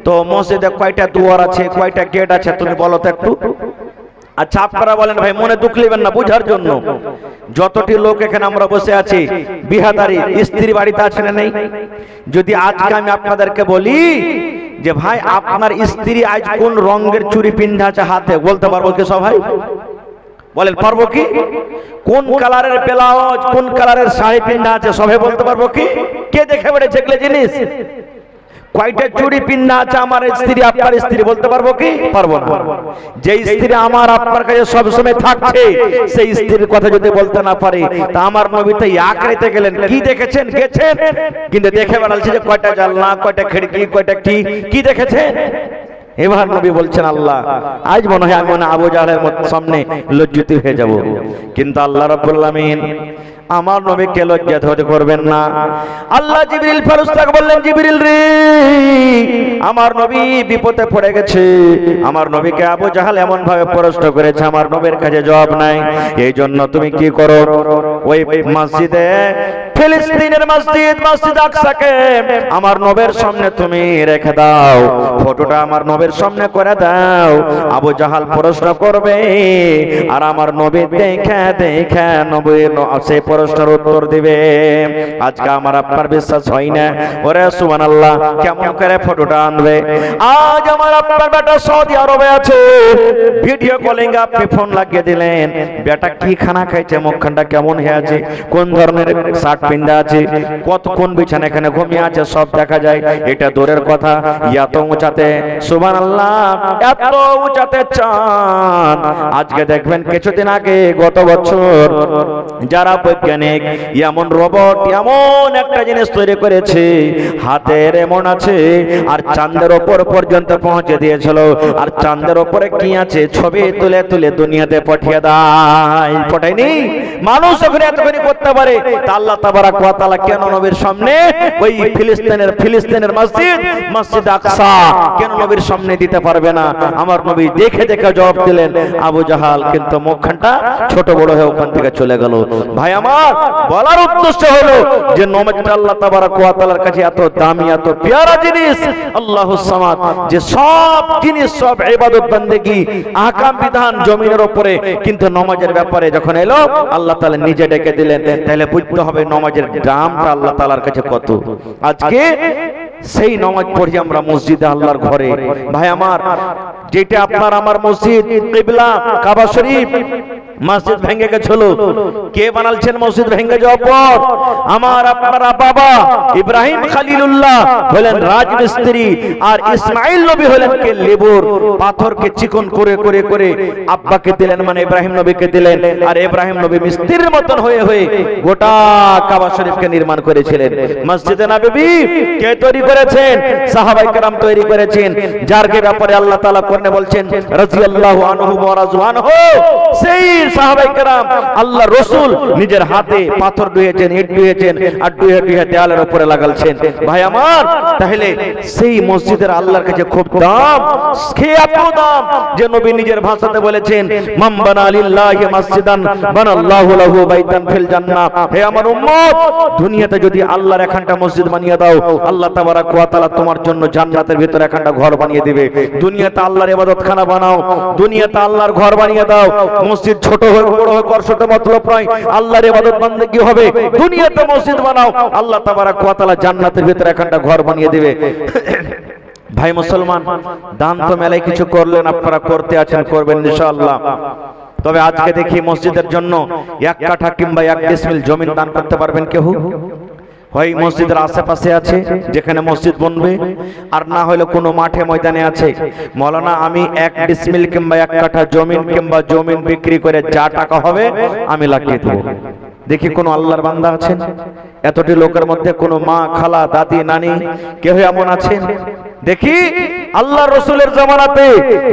তো মসজিদে কয়টা দুয়ার আছে, কয়টা গেট আছে তুমি বলো তো একটু। আচ্ছা আপনারা বলেন ভাই, মনে দুঃখ নেবেন না, বুঝার জন্য। যতটি লোক এখানে আমরা বসে আছি বিহাদারি স্ত্রী বাড়িতে আছে না নেই? যদি আজকে আমি আপনাদেরকে বলি যে ভাই আপনার স্ত্রী আজ কোন রঙের চুড়ি পিন্ধা আছে হাতে, বলতে পারবো কি সবাই? বলেন পারবো কি? কোন কালারের ব্লাউজ, কোন কালারের শাড়ি পিন্ধা আছে সবাই বলতে পারবো কি? কে দেখে বেড়েছে এগুলো জিনিস? কয়টা চুড়ি পিন্ধা আছে আমার স্ত্রী, আপনার স্ত্রী, বলতে পারবো কি? পারবো না। যে স্ত্রী আমার আপনার কাছে সব সময় থাকছে সেই স্ত্রীর কথা যদি বলতে না পারে, তা আমার নবী তো এক রাতে গেলেন, কি দেখেছেন? গেছেন কিন্তু দেখে বেড়াচ্ছে যে কয়টা জানলা, কয়টা খিড়কি, কয়টা কি দেখেছেন? এবার নবী বলছেন আল্লাহ আজ মনে হয় আমি আবু জাহলের সামনে লজ্জিত হয়ে যাব, কিন্তু আল্লাহ রাব্বুল আলামিন আমার নবীকে লজ্জা ধরে করবেন না। আল্লাহ জিবরিল ফেরেশতাকে বললেন জিবরিল রে, আমার নবী বিপদে পড়ে গেছে, আমার নবীকে আবু জাহল এমন ভাবে প্রশ্ন করেছে আমার নবীর কাছে জবাব নাই, এই জন্য তুমি কি করো, ওই মসজিদে ফিলিস্তিনের মসজিদ আকসাকে আমার নবীর সামনে তুমি রেখে দাও, ফটোটা আমার নবীর সামনে করে দাও, আবু জাহল প্রশ্ন করবে আর আমার নবী দেখে নবীর সেই প্রশ্নের উত্তর দিবে। আজকে আমার আপনার বিশ্বাস হয় না, ওরে সুবহানাল্লাহ, কেমন করে ফটোটা আনবে? আজ আমার আপনার বেটা সৌদি আরবে আছে, ভিডিও কলিং আপনি ফোন লাগিয়ে দিলেন, বেটা কি খানা খাইছে, মুখখানটা কেমন হয়ে আছে, কোন ধরনের শার্ট পিন্দা আছে, কতক্ষণ বিছানা এখানে ঘুমিয়ে আছে সব দেখা যায়। এটা দূরের কথা, এত উঁচাতে সুবহানাল্লাহ, এত উঁচাতে চাঁদ। আজকে দেখবেন কিছুদিন আগে গত বছর যারা বৈজ্ঞানিক এমন রোবট এমন একটা জিনিস তৈরি করেছে, হাতের এমন আছে আর চাঁদের ওপর পর্যন্ত পৌঁছে দিয়েছিল, আর চাঁদের ওপরে কি আছে ছবি তুলে তুলে দুনিয়াতে পাঠিয়ে দেয়। পাঠায়নি মানুষ যখন এতখানি করতে পারে, তা আল্লাহ তাবারাক ওয়া তাআলা কেন নবীর সামনে ওই ফিলিস্তিনের মসজিদ আকসা কেন নবীর সামনে দিতে পারবে না? আমার নবী দেখে দেখে জবাব দিলেন। আবু জাহাল কিন্তু মুখখানটা ছোট বড় হয়ে ওখান থেকে চলে গেল। ভাই আমার বলার উদ্দেশ্য হলো যে নবীটা আল্লাহ তাবারাক ওয়া তাআলার কাছে এত দামি, এত প্যারা জিনিস আল্লাহুস সামাদ, যে সব জিনিস, সব ইবাদত বন্দেগী আহকাম বিধান জমিনের উপরে, কিন্তু নামাজের ব্যাপারে যখন এলো আল্লাহ তাআলা নিজে ডেকে দিলেন। তাহলে বুঝতে হবে নামাজের দামটা আল্লাহ তাআলার কাছে কত। আজকে সেই নামাজ পড়ি আমরা মসজিদে আল্লাহর ঘরে। ভাই আমার, যেটা আপনার আমার মসজিদ কিবলা কাবা শরীফ, মসজিদ ভেঙে গেছিল, কে বানালছেন? মসজিদ ভেঙে যাওয়ার পর আমার আপনারা বাবা ইব্রাহিম খলিলুল্লাহ হলেন রাজমিস্ত্রি, আর ইসমাইল নবী হলেন কে লেবুর পাথরকে চিকন করে করে করে আব্বাকে দিলেন, মানে ইব্রাহিম নবীকে দিলেন, আর ইব্রাহিম নবী মিস্ত্রির মতন হয়ে হয়ে গোটা কাবা শরীফকে নির্মাণ করেছিলেন। মসজিদে নববী কে তৈরি করেছেন? সাহাবায়ে কেরাম তৈরি করেছেন, যার ব্যাপারে আল্লাহ তাআলা কোরআনে বলছেন রাদিয়াল্লাহু আনহু ওয়া রাযু আনহু, সেই সাহাবায়ে কেরাম আল্লাহ রাসূল নিজের হাতে পাথর ধুয়েছেন, ইট ধুয়েছেন, আর ধুয়ে ধুয়ে দেওয়ালের উপরে লাগালছেন। ভাই আমার, তাহলে সেই মসজিদের আল্লাহর কাছে খুব দাম, এত দাম যে নবী নিজের ভাষাতে বলেছেন, মান বানা লিল্লাহি মাসজিদান বানাল্লাহু লাহু বাইতান ফিল জান্নাহ। হে আমার উম্মত, দুনিয়াতে যদি আল্লাহর একখানটা মসজিদ বানিয়ে দাও, আল্লাহ তাবারাক ওয়া তাআলা তোমার জন্য জান্নাতের ভিতরে একখানটা ঘর বানিয়ে দিবে। দুনিয়াতে আল্লাহর ইবাদতখানা বানাও, দুনিয়াতে আল্লাহর ঘর বানিয়ে দাও। মসজিদ ছোট হোক বড় হোক ওর সাথে মতলব নয়, আল্লাহর ইবাদত বান্দেগি হবে। দুনিয়াতে মসজিদ বানাও, আল্লাহ তাবারাক ওয়া তাআলা জান্নাতের ভিতরে একখানটা ঘর বানিয়ে দিবে। ভাই মুসলমান, দান তো মেলায় কিছু করলেন, আপনারা করতে আছেন, করবেন ইনশাআল্লাহ। তবে আজকে দেখি মসজিদের জন্য 1 কাঠা কিংবা 1 ডিসমিল জমিন দান করতে পারবেন কেউ? হয় মসজিদের আশেপাশে আছে যেখানে মসজিদ বনবে, আর না হলে কোনো মাঠে ময়দানে আছে, মৌলানা আমি 1 ডিসমিল কিংবা 1 কাঠা জমিন কিংবা জমিন বিক্রি করে যা টাকা হবে আমি লাগিয়ে দেবো। দেখি কোন আল্লাহর বান্দা আছেন? এতটি লোকের মধ্যে কোনো মা, খালা, দাদি, নানি কেউ এমন আছেন? দেখি আল্লাহর রাসূলের জামানাতে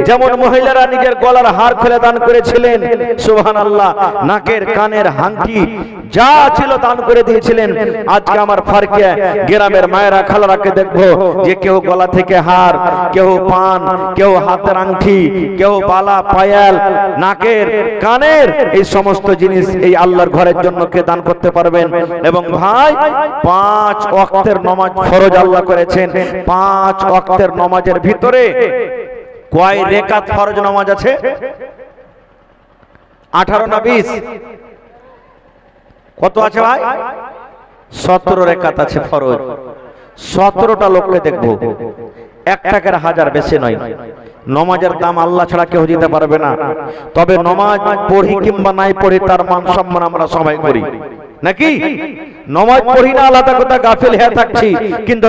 যেমন মহিলারা নিজের গলার হার খুলে দান করেছিলেন, সুবহানাল্লাহ, নাকের কানের হাঙ্কি যা ছিল দান করে দিয়েছিলেন। আজকে আমার ফারকিয়া গ্রামের মায়েরা খালারাকে দেখবো যে কেউ গলা থেকে হার, কেউ পান, কেউ হাতের আংটি, কেউ বালা পায়াল, নাকের কানের এই সমস্ত জিনিস এই আল্লাহর ঘরের জন্য কে দান করতে পারবেন? এবং ভাই 5 ওয়াক্তের নামাজ ফরজ আল্লাহ করেছেন। 5 ওয়াক্তের নামাজের ভিতরে কয় রাকাত ফরজ নামাজ আছে? 18 না 20? কত আছে ভাই? 17 রাকাত আছে ফরজ। 17টা লোককে দেখবো, 1 টাকার হাজার, বেশি নয়। নমাজের দাম আল্লাহ ছাড়া কেউ দিতে পারবে না। তবে নমাজ পড়ি কিংবা নাই পড়ি তার মান সম্মান আমরা সবাই করি, নাকি? নমাজ পড়ি না আলাদা কথা, গাফিল হয়ে থাকছি, কিন্তু